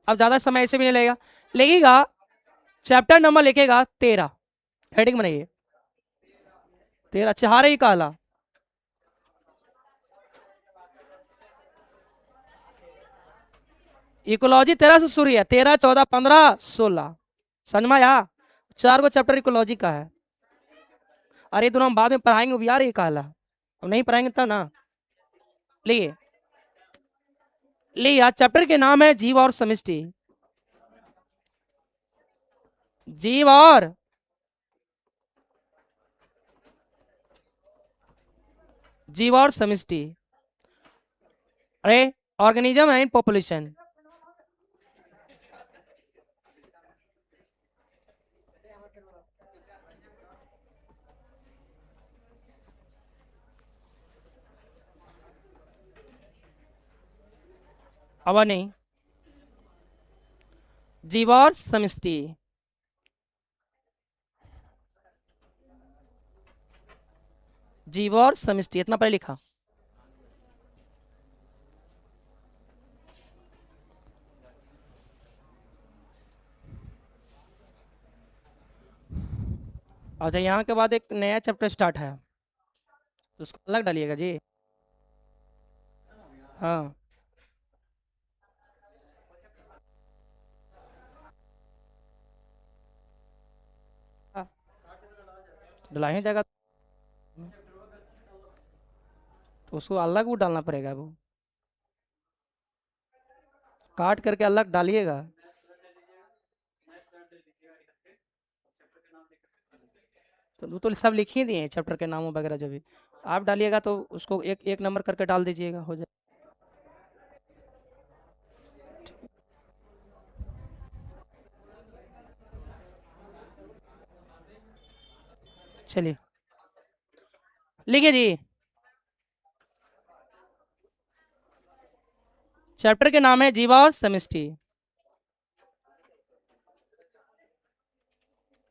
अब ज्यादा समय ऐसे भी नहीं लगेगा, लगेगा। चैप्टर नंबर लिखेगा 13, हेडिंग बनाइए 13, चहारे ही काला। इकोलॉजी 13 से शुरू है, 13, 14, 15, 16, समझ में आया? 4 को चैप्टर इकोलॉजी का है। अरे दोनों हम बाद में पढ़ाएंगे, अब यार ये काला, अब नहीं पढ़ाएंगे तब ना। लिए लिए चैप्टर के नाम है जीव और समष्टि। जीव और समष्टि, अरे ऑर्गेनिज्म एंड पॉपुलेशन। अब नहीं, जीव और समष्टि, जीव और समष्टि, इतना पढ़े लिखा। अच्छा, यहाँ के बाद एक नया चैप्टर स्टार्ट है, तो उसको अलग डालिएगा जी। हाँ, डलाया जाएगा तो उसको अलग वो डालना पड़ेगा, वो काट करके अलग डालिएगा। तो वो तो सब लिख ही दिए हैं चैप्टर के नाम वगैरह, जो भी आप डालिएगा तो उसको एक एक नंबर करके डाल दीजिएगा, हो जाए। चलिए लिखिए जी, चैप्टर के नाम है जीवा और समष्टि।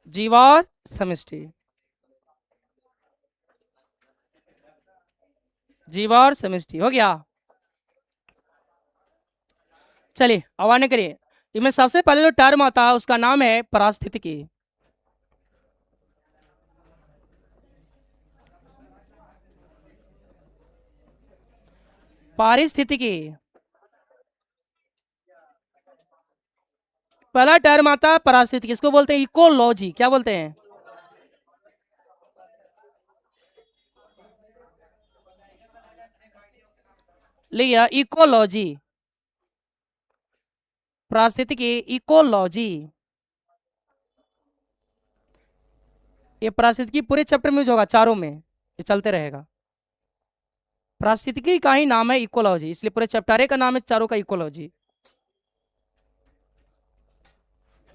जीवा और समष्टि, जीवा और समष्टि हो गया। चलिए अब आने करिए, इसमें सबसे पहले जो टर्म आता है उसका नाम है पारिस्थितिकी। पारिस्थितिकी, पहला टर्म आता है पारिस्थितिकी, इसको बोलते हैं इकोलॉजी। क्या बोलते हैं? लिया इकोलॉजी, पारिस्थितिकी, इकोलॉजी। ये पारिस्थितिकी पूरे चैप्टर में यूज होगा, चारों में ये चलते रहेगा। पारिस्थितिकी का ही नाम है इकोलॉजी, इसलिए पूरे चैप्टर का नाम है चारों का इकोलॉजी।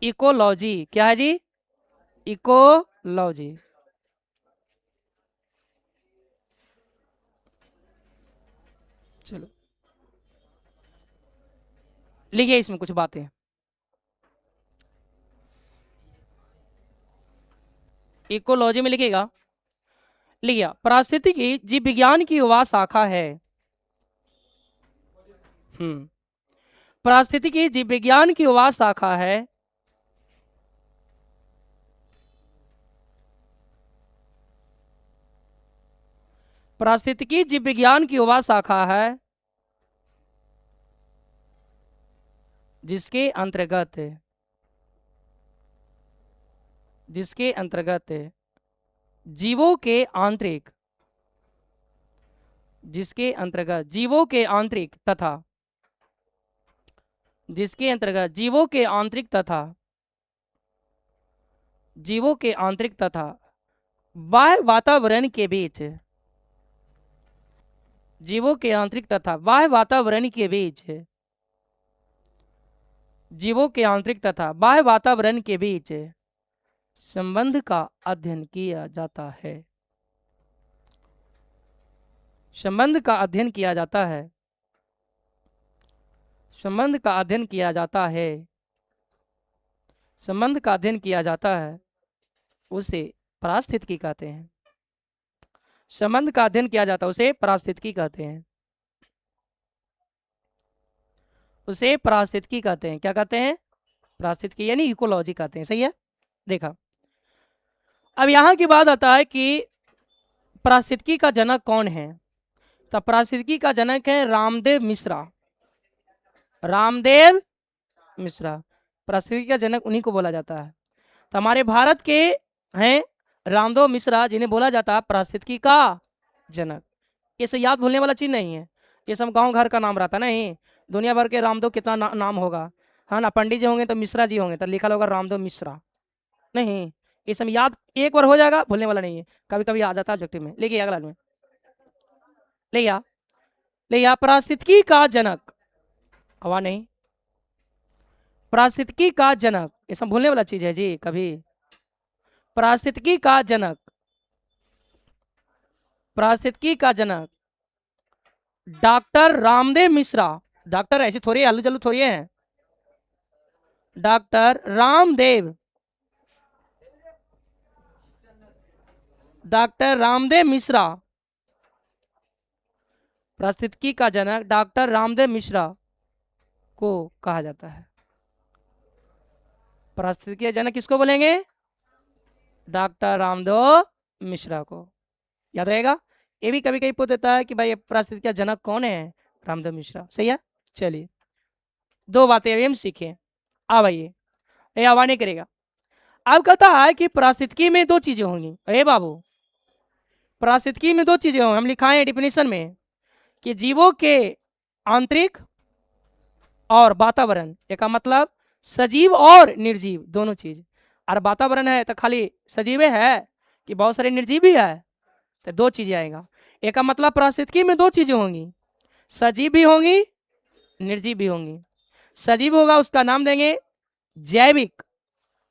इकोलॉजी क्या है जी? इकोलॉजी। चलो लिखिए इसमें कुछ बातें, इकोलॉजी में लिखिएगा। लिखिए पारिस्थितिकी जीव विज्ञान की युवा शाखा है। पारिस्थितिकी जीव विज्ञान की युवा शाखा है। पारिस्थितिकी जीव विज्ञान की युवा शाखा है जिसके अंतर्गत जीवों के आंतरिक जीवों के आंतरिक तथा बाह्य वातावरण के बीच संबंध का अध्ययन किया जाता है। संबंध का अध्ययन किया जाता है उसे पारिस्थितिकी कहते हैं। संबंध का अध्ययन किया जाता है उसे पारिस्थितिकी कहते हैं। उसे पारिस्थितिकी कहते हैं। क्या कहते हैं? पारिस्थितिकी यानी इकोलॉजी कहते हैं। सही है। देखा, अब यहाँ की बात आता है कि पारिस्थितिकी का जनक कौन है। तो पारिस्थितिकी का जनक है रामदेव मिश्रा। रामदेव मिश्रा पारिस्थितिकी का जनक उन्हीं को बोला जाता है। तो हमारे भारत के हैं रामदेव मिश्रा, जिन्हें बोला जाता है पारिस्थितिकी का जनक। ये सब याद भूलने वाला चीज नहीं है, ये सब गांव घर का नाम रहता नहीं। दुनिया भर के रामदेव कितना नाम होगा, हाँ ना। पंडित जी होंगे तो मिश्रा जी होंगे, तो लिखा होगा रामदेव मिश्रा। नहीं, ये सब याद एक बार हो जाएगा, भूलने वाला नहीं है। कभी कभी आ जाता है ऑब्जेक्टिव में। लेके अगला में ले आ पारिस्थितिकी का जनक। हवा नहीं, पारिस्थितिकी का जनक, ये सब भूलने वाला चीज है जी कभी। पारिस्थितिकी का जनक, पारिस्थितिकी का जनक डॉक्टर रामदेव मिश्रा। डॉक्टर ऐसे थोड़ी आलू जलू थोड़ी है, डॉक्टर रामदेव, डॉक्टर रामदेव मिश्रा। पारिस्थितिकी का जनक डॉक्टर रामदेव मिश्रा को कहा जाता है। पारिस्थितिकी का जनक किसको बोलेंगे? डॉक्टर रामदेव मिश्रा को। याद रहेगा। ये भी कभी कभी पूछ देता है कि भाई पारिस्थितिकी का जनक कौन है? रामदेव मिश्रा। सही है। चलिए, दो बातें अभी हम सीखे। अब आइए, ये आवाज नहीं करेगा। अब कहता है कि पारिस्थितिकी में दो चीजें होंगी। अरे बाबू, पारिस्थितिकी में दो चीजें होंगी। हम लिखाएं डेफिनेशन में कि जीवों के आंतरिक और वातावरण, एक मतलब सजीव और निर्जीव दोनों चीज। और वातावरण है तो खाली सजीव है कि बहुत सारे निर्जीव भी है, तो दो चीजें आएगा। एक का मतलब पारिस्थितिकी में दो चीजें होंगी, सजीव भी होंगी, निर्जीव भी होंगी। सजीव होगा उसका नाम देंगे जैविक,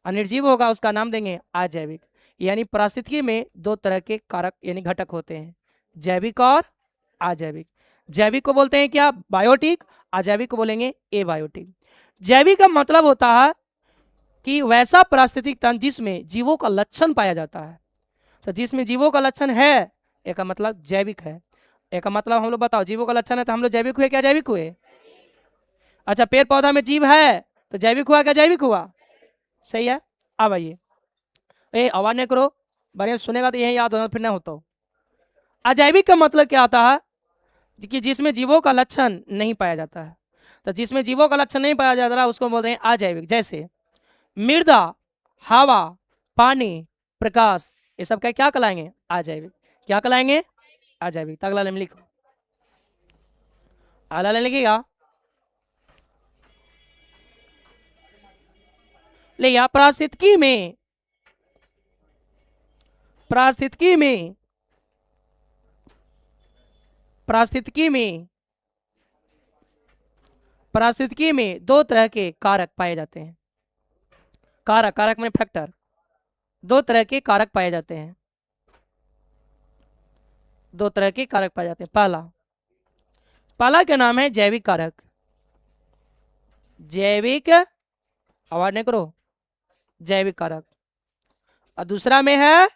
और निर्जीव होगा उसका नाम देंगे अजैविक। यानी पारिस्थितिकी में दो तरह के कारक यानी घटक होते हैं, जैविक और अजैविक। जैविक को बोलते हैं क्या? बायोटिक। अजैविक को बोलेंगे एबायोटिक। जैविक का मतलब होता है कि वैसा पारिस्थितिक तंत्र जिसमें जीवों का लक्षण पाया जाता है। तो जिसमें जीवों का लक्षण है, एक का मतलब जैविक है। एक का मतलब हम लोग बताओ, जीवों का लक्षण है तो हम लोग जैविक हुए क्या जैविक हुए? अच्छा, पेड़ पौधा में जीव है तो जैविक हुआ क्या जैविक हुआ? सही है। अब आइए, ए आवाज नहीं करो, बढ़िया सुनेगा तो यही याद होना, फिर ना होता हो। अजैविक का मतलब क्या आता है? कि जिसमें जीवों का लक्षण नहीं पाया जाता है। तो जिसमें जीवों का लक्षण नहीं पाया जाता है उसको बोलते हैं अजैविक। जैसे मृदा, हवा, पानी, प्रकाश, ये सब क्या क्या कहलाएंगे? अजैविक। क्या कहलाएंगे? अजैविक। अगला लाइन लिखो, अगला लाइन लिखिएगा। ले या पारिस्थितिकी में, पारिस्थितिकी में, पारिस्थितिकी में, पारिस्थितिकी में दो तरह के कारक पाए जाते हैं। कारक, कारक में फैक्टर। दो तरह के कारक पाए जाते हैं, दो तरह के कारक पाए जाते हैं। पहला, पहला क्या नाम है? जैविक कारक। जैविक, आवाज नहीं करो, जैविक कारक। और दूसरा में है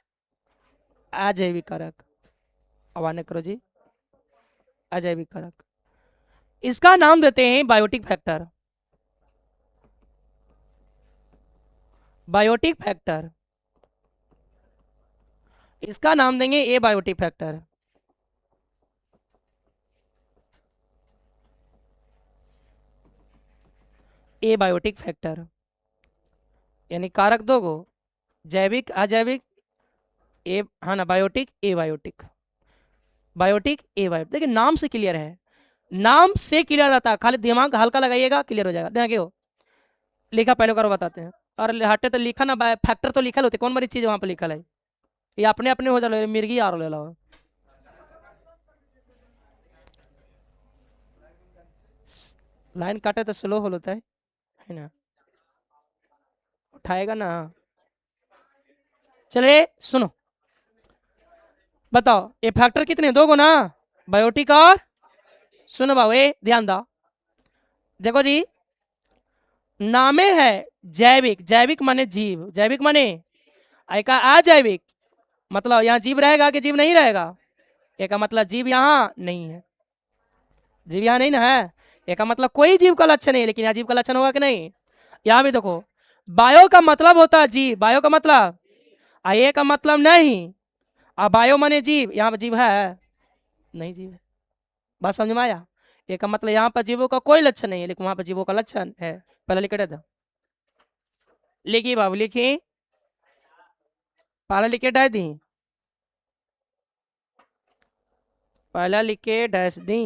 अजैविक कारक। आवाज नहीं करो जी, अजैविक कारक। इसका नाम देते हैं बायोटिक फैक्टर। बायोटिक फैक्टर, इसका नाम देंगे ए बायोटिक फैक्टर। ए बायोटिक फैक्टर यानी कारक दो गो, जैविक अजैविक। ए हाँ ना, बायोटिक ए बायोटिक, बायोटिक ए बायोटिक। देखिए नाम से क्लियर है, नाम से क्लियर रहता है, खाली दिमाग हल्का लगाइएगा क्लियर हो जाएगा। देखिए हो लिखा पहले करो बताते हैं। और हटे तो लिखा ना, फैक्टर तो लिखल होते, कौन बड़ी चीज वहां पर लिखल है? ये अपने अपने हो जाए, मिर्गी आ रहा लो। लाइन काटे तो स्लो हो होता है ना, उठाएगा ना। चलिए सुनो, बताओ ये फैक्टर कितने? दो गो ना, बायोटिक और, सुनो बाबू ये ध्यान दो। देखो जी, नामे है जैविक, जैविक माने जीव, जैविक माने एक अजैविक, मतलब यहाँ जीव रहेगा कि जीव नहीं रहेगा? एक मतलब जीव यहाँ नहीं है, जीव यहाँ नहीं ना है। ए का मतलब कोई जीव का लक्षण नहीं, लेकिन यहाँ जीव का लक्षण होगा कि नहीं। यहाँ भी देखो, बायो का मतलब होता है जीव, बायो का मतलब, ए का मतलब नहीं, अब बायो माने जीव, यहाँ पर जीव है नहीं, जीव है। बात समझ में आया। ए का मतलब यहाँ पर जीवों का कोई लक्षण नहीं है, लेकिन वहां पर जीवों का लक्षण है। पहले लिख था, लिखिए बाबू लिखिए, पहले लिखे डैश दी, पहला लिखे डैश दी।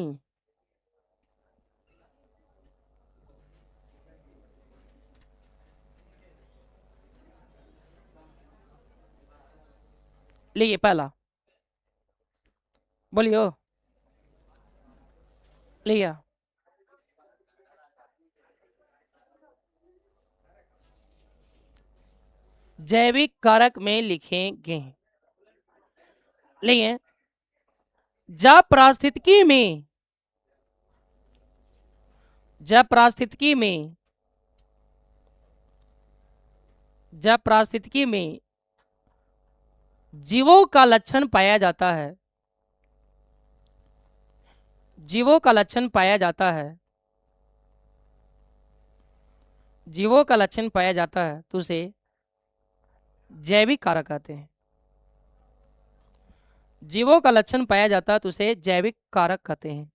लिखिए पहला, बोलियो, लिया। जैविक कारक में लिखेंगे, लिखिए, जब पारिस्थितिकी में, जब पारिस्थितिकी में, जब पारिस्थितिकी में जीवों का लक्षण पाया जाता है, जीवों का लक्षण पाया जाता है, जीवों का लक्षण पाया जाता है, तो उसे जैविक कारक कहते हैं। जीवों का लक्षण पाया जाता है तो उसे जैविक कारक कहते हैं,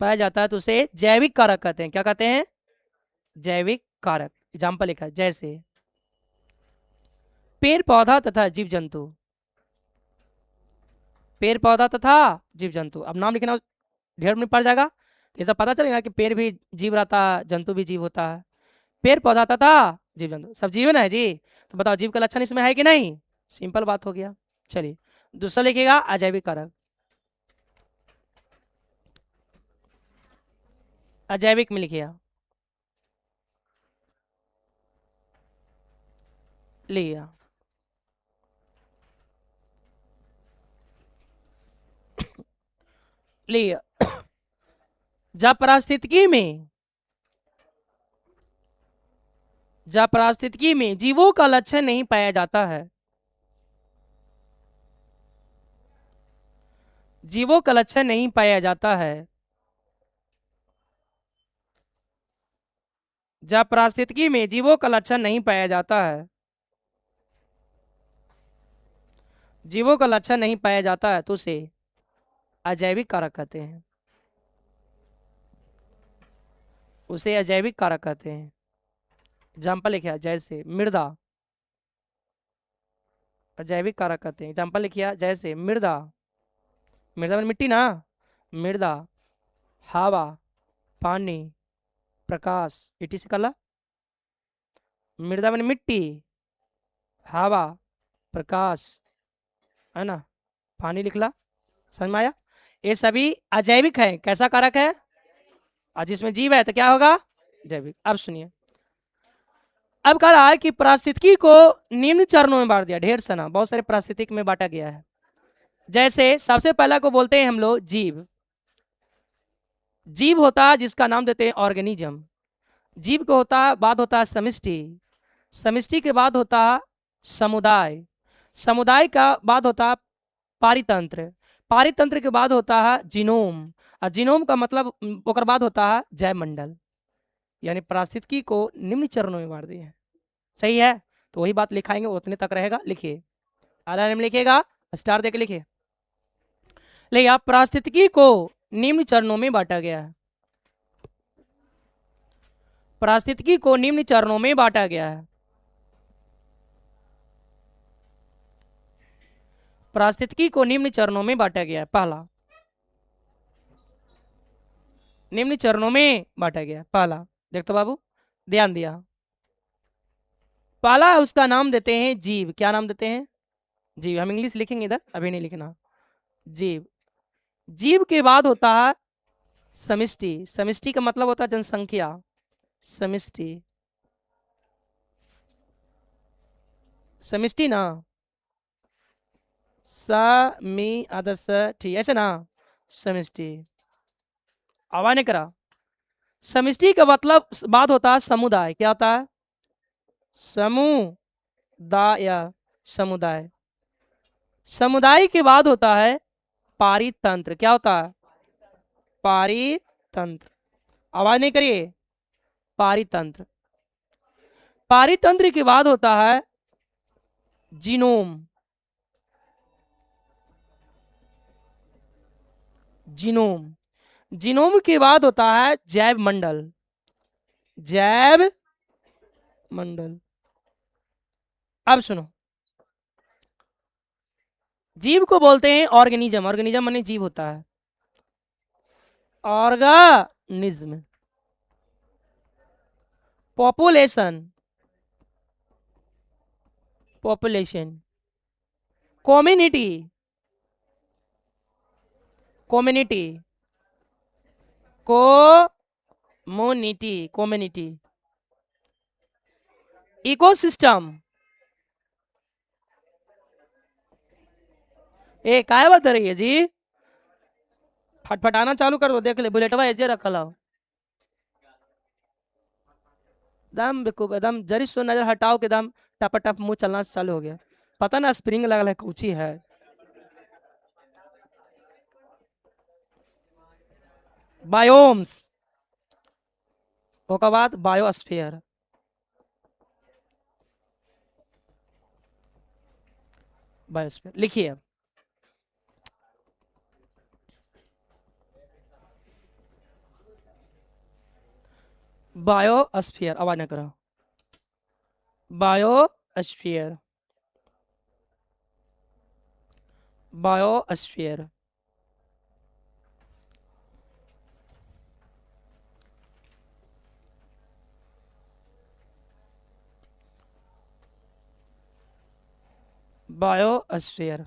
पाया जाता है तो उसे जैविक कारक कहते हैं। क्या कहते हैं? जैविक कारक। एग्जाम्पल लिखा है, जैसे पेड़ पौधा तथा जीव जंतु, पेड़ पौधा तथा जीव जंतु, अब नाम लिखना ढेर में पड़ जाएगा, ये सब पता चलेगा कि पेड़ भी जीव रहता है, जंतु भी जीव होता है। पेड़ पौधा तथा जीव जंतु सब जीव है जी, तो बताओ जीव का लक्षण इसमें है कि नहीं? सिंपल बात हो गया। चलिए दूसरा लिखिएगा, अजैविक कारक। अजैविक में लिखिएगा, लिया, लिया। जब पारिस्थितिकी में, जब पारिस्थितिकी में जीवों का लक्षण नहीं पाया जाता है, जीवों का लक्षण नहीं पाया जाता है, जब पारिस्थितिकी में जीवों का लक्षण नहीं पाया जाता है, जीवों का लक्षण नहीं पाया जाता है तो उसे अजैविक कारक कहते हैं, उसे अजैविक कारक कहते हैं। एग्जाम्पल लिखिए, जैसे मृदा, अजैविक कारक कहते हैं। एग्जाम्पल लिखिए, जैसे मृदा, मृदा में मिट्टी ना, मृदा, हवा, पानी, प्रकाश, इटी से कला, मृदा में मिट्टी, हवा, प्रकाश, है ना, पानी लिखला, समझ में आया? ये सभी अजैविक है। कैसा कारक है? और जिसमें जीव है तो क्या होगा? जैविक। अब सुनिए, अब कह रहा है कि पारिस्थितिकी को निम्न चरणों में बांट दिया, ढेर सना बहुत सारे पारिस्थितिक में बांटा गया है। जैसे सबसे पहला को बोलते हैं हम लोग जीव, जीव होता है जिसका नाम देते हैं ऑर्गेनिज्म। जीव को होता है, बाद होता है समष्टि, समष्टि के बाद होता है समुदाय, समुदाय का बाद होता है पारितंत्र, पारितंत्र के बाद होता है जीनोम, और जीनोम का मतलब ओकर बाद होता है जैवमंडल। यानी पारिस्थितिकी को निम्न चरणों में बांट दिए हैं। सही है? तो वही बात लिखाएंगे, उतने तक रहेगा। लिखिए, आला में लिखिएगा, स्टार देके लिखिए। ले आप, पारिस्थितिकी को निम्न चरणों में बांटा गया है, पारिस्थितिकी को निम्न चरणों में बांटा गया है। पारिस्थितिकी को निम्न चरणों में बांटा गया है। पहला, निम्न चरणों में बांटा गया। पहला देख तो बाबू, ध्यान दिया, पहला उसका नाम देते हैं जीव। क्या नाम देते हैं? जीव। हम इंग्लिश लिखेंगे इधर, अभी नहीं लिखना। जीव, जीव के बाद होता है समष्टि, समष्टि का मतलब होता है जनसंख्या, समष्टि, समष्टि ना, समी आदर्श ठीक ऐसे ना, समष्टि। आवाज नहीं करा। समष्टि का मतलब बाद होता है समुदाय। क्या होता है? समुदाय, समुदाय। समुदाय के बाद होता है पारितंत्र। क्या होता है? पारितंत्र, आवाज नहीं करिए, पारितंत्र। पारितंत्र के बाद होता है जीनोम, जीनोम। जीनोम के बाद होता है जैव मंडल, जैव मंडल। अब सुनो, जीव को बोलते हैं ऑर्गेनिज्म, ऑर्गेनिज्म माने जीव होता है, organism. Population, population. Community, community, community, community. Ecosystem, ए काय बात रही है जी, फटफटाना चालू कर दो, देख ले बुलेटवा एजे रखल हो। दम बेकूफ, एकदम जरी सो नजर हटाओ के दम टप टप मुंह चलना चालू हो गया, पता ना स्प्रिंग लगल है कुछ है। बायोम्स, ओकर बाद बायोस्फीयर। बायोस्फीयर लिखिए अब, बायोस्फीयर, आवाज ना करो, बायोस्फीयर, बायोस्फीयर। Biosphere,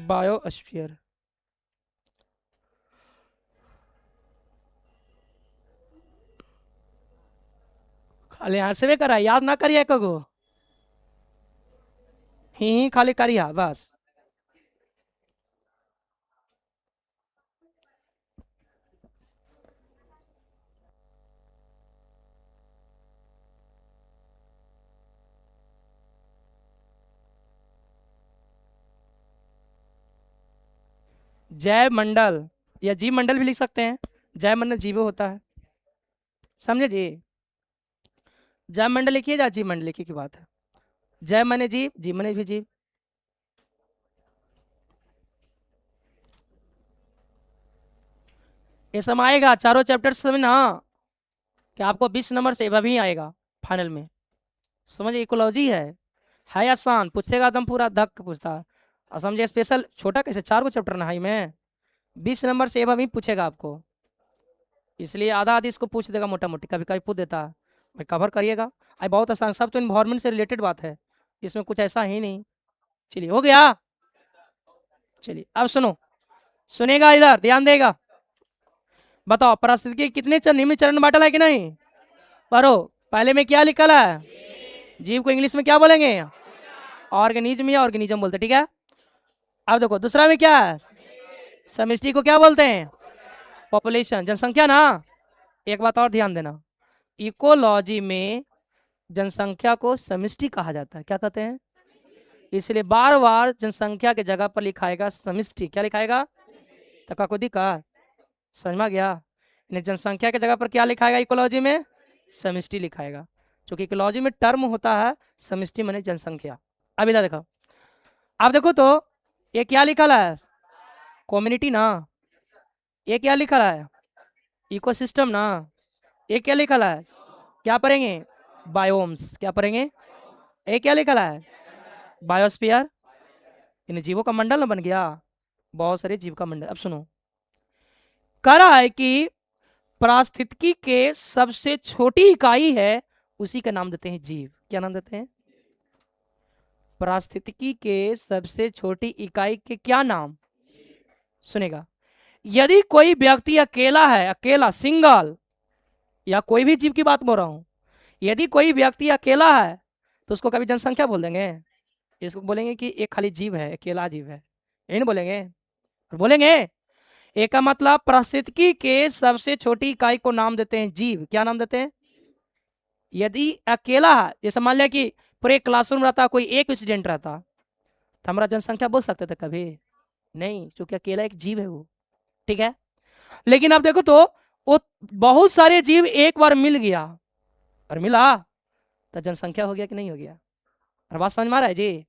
biosphere. खाली हंसवे करा, याद ना करिए कगो, ही खाली करिया बस। जैव मंडल या जीव मंडल भी लिख सकते हैं, जैव मंडल जीव होता है, समझे जी। जैव मंडल लिखिए या जीव मंडल लिखिए की बात है। जैव माने जीव, जीव माने भी जीव। ये सब आएगा चारों चैप्टर समझ ना, कि आपको 20 नंबर से अभी आएगा फाइनल में, समझे। इकोलॉजी है आसान, पूछेगा एकदम पूरा धक पूछता है, और समझे स्पेशल छोटा कैसे, 4 को चैप्टर ना है में 20 नंबर से अभी पूछेगा आपको, इसलिए आधा आधी इसको पूछ देगा मोटा मोटी, कभी कभी पूछ देता है, भाई कवर करिएगा। आई बहुत आसान, सब तो इन्वायरमेंट से रिलेटेड बात है, इसमें कुछ ऐसा ही नहीं। चलिए हो गया, चलिए अब सुनो, सुनेगा इधर ध्यान देगा। बताओ पारिस्थितिकी कितने निम्न चरण में बांटा है कि नहीं, पढ़ो। पहले में क्या लिखा है, जीव को इंग्लिश में क्या बोलेंगे, ऑर्गेनिज्म या ऑर्गेनिज्म बोलते, ठीक है। अब देखो दूसरा में क्या है, समष्टि को क्या बोलते हैं, पॉपुलेशन, जनसंख्या ना। एक बात और ध्यान देना, इकोलॉजी में जनसंख्या को समष्टि कहा जाता है, क्या कहते हैं, इसलिए बार बार जनसंख्या के जगह पर लिखाएगा समष्टि, क्या लिखाएगा, तका को दिक्कत समझ में गया। जनसंख्या के जगह पर क्या लिखाएगा, इकोलॉजी में समष्टि लिखाएगा, क्योंकि इकोलॉजी में टर्म होता है समष्टि माने जनसंख्या। अब इधर देखो, अब देखो तो ये क्या लिखा है, कम्युनिटी ना, ये क्या लिखा है, इकोसिस्टम ना, ये क्या लिखा है, क्या पढ़ेंगे, बायोम्स, क्या पढ़ेंगे, ये क्या लिखा है, बायोस्फीयर, इन जीवों का मंडल ना बन गया, बहुत सारे जीव का मंडल। अब सुनो, कह रहा है कि पारिस्थितिकी के सबसे छोटी इकाई है, उसी का नाम देते हैं जीव, क्या नाम देते हैं, पारिस्थितिकी के सबसे छोटी इकाई के क्या नाम, सुनेगा। यदि कोई व्यक्ति अकेला है, अकेला सिंगल, या कोई भी जीव की बात बोल रहा हूं, यदि कोई व्यक्ति अकेला है तो उसको कभी जनसंख्या बोल देंगे, इसको बोलेंगे कि एक खाली जीव है, अकेला जीव है, यही नहीं बोलेंगे, बोलेंगे। एक का मतलब पारिस्थितिकी के सबसे छोटी इकाई को नाम देते हैं जीव, क्या नाम देते हैं, यदि अकेला है, जैसे मान लिया कि पूरे क्लासरूम रहता, कोई एक स्टूडेंट रहता, तो हमारा जनसंख्या बोल सकते थे कभी, नहीं, क्योंकि अकेला एक जीव है वो, ठीक है। लेकिन अब देखो तो वो बहुत सारे जीव एक बार मिल गया, और मिला तो जनसंख्या हो गया कि नहीं हो गया? और बात समझ में आ रहा है जी?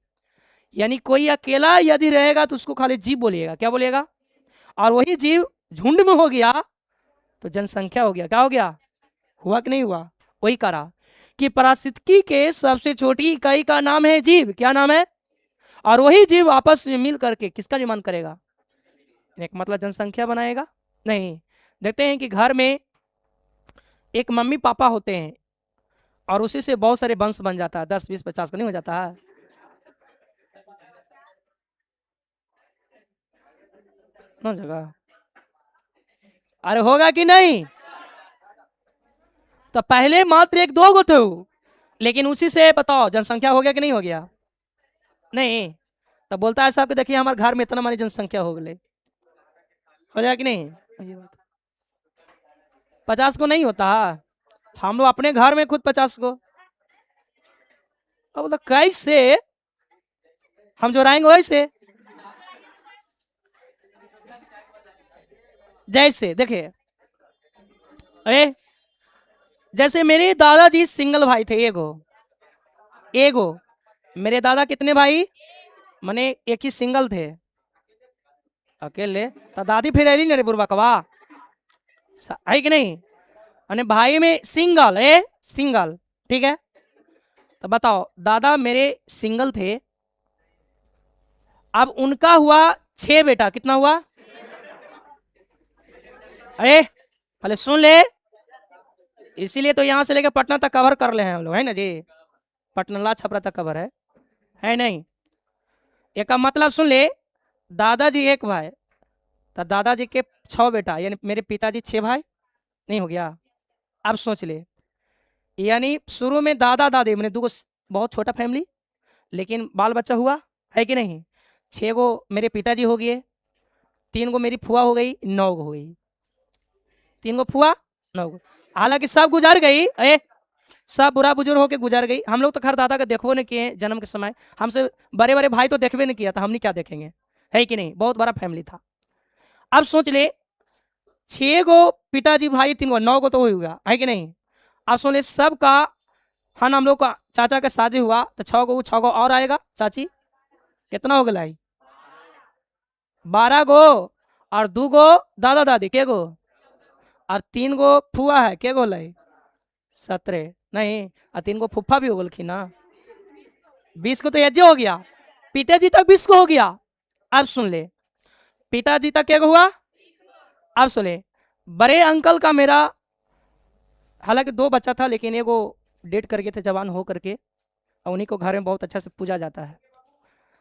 यानी कोई अकेला यदि रहेगा तो उसको खाली जीव बोलिएगा, क्या बोलिएगा? और वही जीव झुंड में हो गया तो जनसंख्या हो गया, क्या हो गया? हुआ कि नहीं हुआ? वही करा कि पारिस्थितिकी के सबसे छोटी इकाई का नाम है जीव, क्या नाम है? और वही जीव आपस में मिल करके किसका निर्माण करेगा? एक मतलब जनसंख्या बनाएगा? नहीं। देखते हैं कि घर में एक मम्मी पापा होते हैं और उसी से बहुत सारे वंश बन जाता है, 10 20 50 का नहीं हो जाता है? ना जगह, अरे होगा कि नहीं? तो पहले मात्र एक दो गो थे वो, लेकिन उसी से बताओ जनसंख्या हो गया कि नहीं हो गया? नहीं। तो बोलता है साहब कि देखिए हमारे घर में इतना हमारी जनसंख्या हो गई, हो जाए कि नहीं? ये बात 50 को नहीं होता, हम लोग अपने घर में खुद 50 को। अब बोला कैसे हम जो रहेंगे वैसे? जैसे देखिए, अरे जैसे मेरे दादाजी सिंगल भाई थे, एगो एगो। मेरे दादा कितने भाई? माने एक ही सिंगल थे, अकेले। तो दादी फिर रही ना बुरबकवा, है कि नहीं? अने भाई में सिंगल है, सिंगल, ठीक है। तो बताओ दादा मेरे सिंगल थे, अब उनका हुआ 6 बेटा, कितना हुआ? अरे पहले सुन ले, इसीलिए तो यहाँ से लेकर पटना तक कवर कर ले हैं हम लोग, है ना जी? पटना ला छपरा तक कवर है नहीं? एक का मतलब सुन ले, दादाजी एक भाई, तो दादाजी के 6 बेटा, यानी मेरे पिताजी 6 भाई, नहीं हो गया? अब सोच ले, यानी शुरू में दादा दादी मैंने दो, बहुत छोटा फैमिली, लेकिन बाल बच्चा हुआ, है कि नहीं? 6 गो मेरे पिताजी हो गए, 3 गो मेरी फुआ हो गई, 9 गो हो गई, 3 गो फुआ, 9 गो। हालांकि सब गुजर गई, अरे सब बुरा बुजुर्ग होके गुजर गई। हम लोग तो खैर दादा का देखबो नहीं किए जन्म के समय, हमसे बड़े बड़े भाई तो देखबे नहीं किया था, हमने क्या देखेंगे, है कि नहीं? बहुत बड़ा फैमिली था। अब सोच ले, 6 गो पिताजी भाई, 3 गो, 9 गो तो हो ही गया, है कि नहीं? अब सोच ले सबका, हाँ हम लोग का चाचा का शादी हुआ तो 6 गो और आएगा चाची, कितना हो गया? 12 गो, और 2 गो दादा दादी, के गो? और 3 गो फुआ है, के गो लाई? 17 नहीं, और 3 गो फुफ्फा भी हो गलखी ना, 20 को तो यज्ञ हो गया। पिताजी तक 20 को हो गया। अब सुन ले, पिताजी तक क्या हुआ? अब सुन ले, बड़े अंकल का मेरा, हालांकि 2 बच्चा था, लेकिन एगो डेट कर गए थे जवान हो करके, और उन्हीं को घर में बहुत अच्छा से पूजा जाता है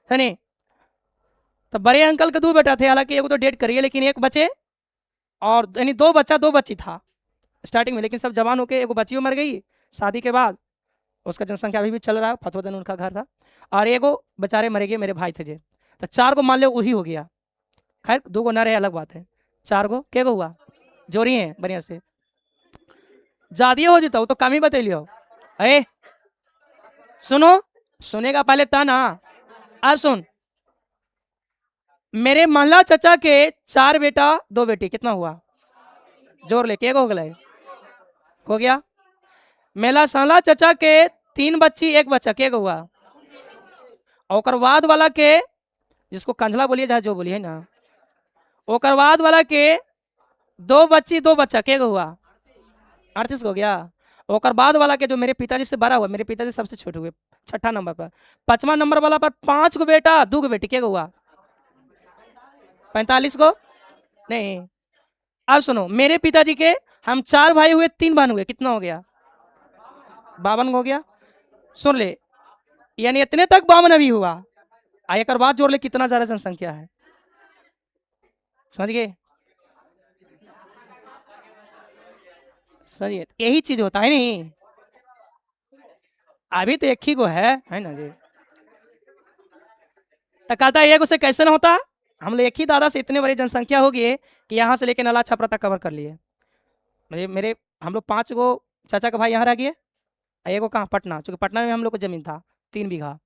नहीं? तो बड़े अंकल के 2 बेटा थे, हालांकि एगो तो डेट करिए, लेकिन एक बचे, और यानी 2 बच्चा 2 बच्ची था स्टार्टिंग में, लेकिन सब जवान होके, एगो बच्ची मर गई शादी के बाद, उसका जनसंख्या अभी भी चल रहा है, फतवदन उनका घर था, और एगो बेचारे मरे गए मेरे भाई थे जे। तो 4 गो मान लो वही हो गया, खैर 2 गो न रहे अलग बात है, 4 गो के गो हुआ? जोड़ी है बढ़िया से, ज्यादा हो जाता, वो तो कम ही बतैलियो। अरे सुनो, सुनेगा पहले ता ना। अब सुन, मेरे महला चचा के 4 बेटा 2 बेटी, कितना हुआ? जोर ले, के गो हो गया? हो गया। मेला साला चचा के 3 बच्ची 1 बच्चा, के गो हुआ? और बाद वाला के, जिसको कंझला बोलिए चाहे जो बोलिए ना, ओकर बाद वाला के 2 बच्ची 2 बच्चा, के गो हुआ? 38 हो गया। ओकर बाद वाला के जो मेरे पिताजी से बड़ा हुआ, मेरे पिताजी सबसे छोटे हुए, 6ठा नंबर पर, 5वां नंबर वाला पर 5 गो बेटा 2 गो बेटी, के गो हुआ? 45 गो नहीं। अब सुनो, मेरे पिताजी के हम 4 भाई हुए 3 बहन हुए, कितना हो गया? 52 हो गया। सुन ले, यानी इतने तक 52 अभी हुआ, एक बात जोड़ ले कितना ज्यादा जनसंख्या है, समझ गए? समझिए, यही चीज होता है नहीं, अभी तो एक ही गो है ना जी? तो कहता है एक उसे कैसे ना होता, हम लोग एक ही दादा से इतने बड़ी जनसंख्या होगी कि यहाँ से लेके नाला छपरा तक कवर कर लिए। मेरे हम लोग 5 गो चाचा का भाई यहाँ रह गए, एगो कहाँ? पटना, चूंकि पटना में हम लोग को जमीन था 3 बीघा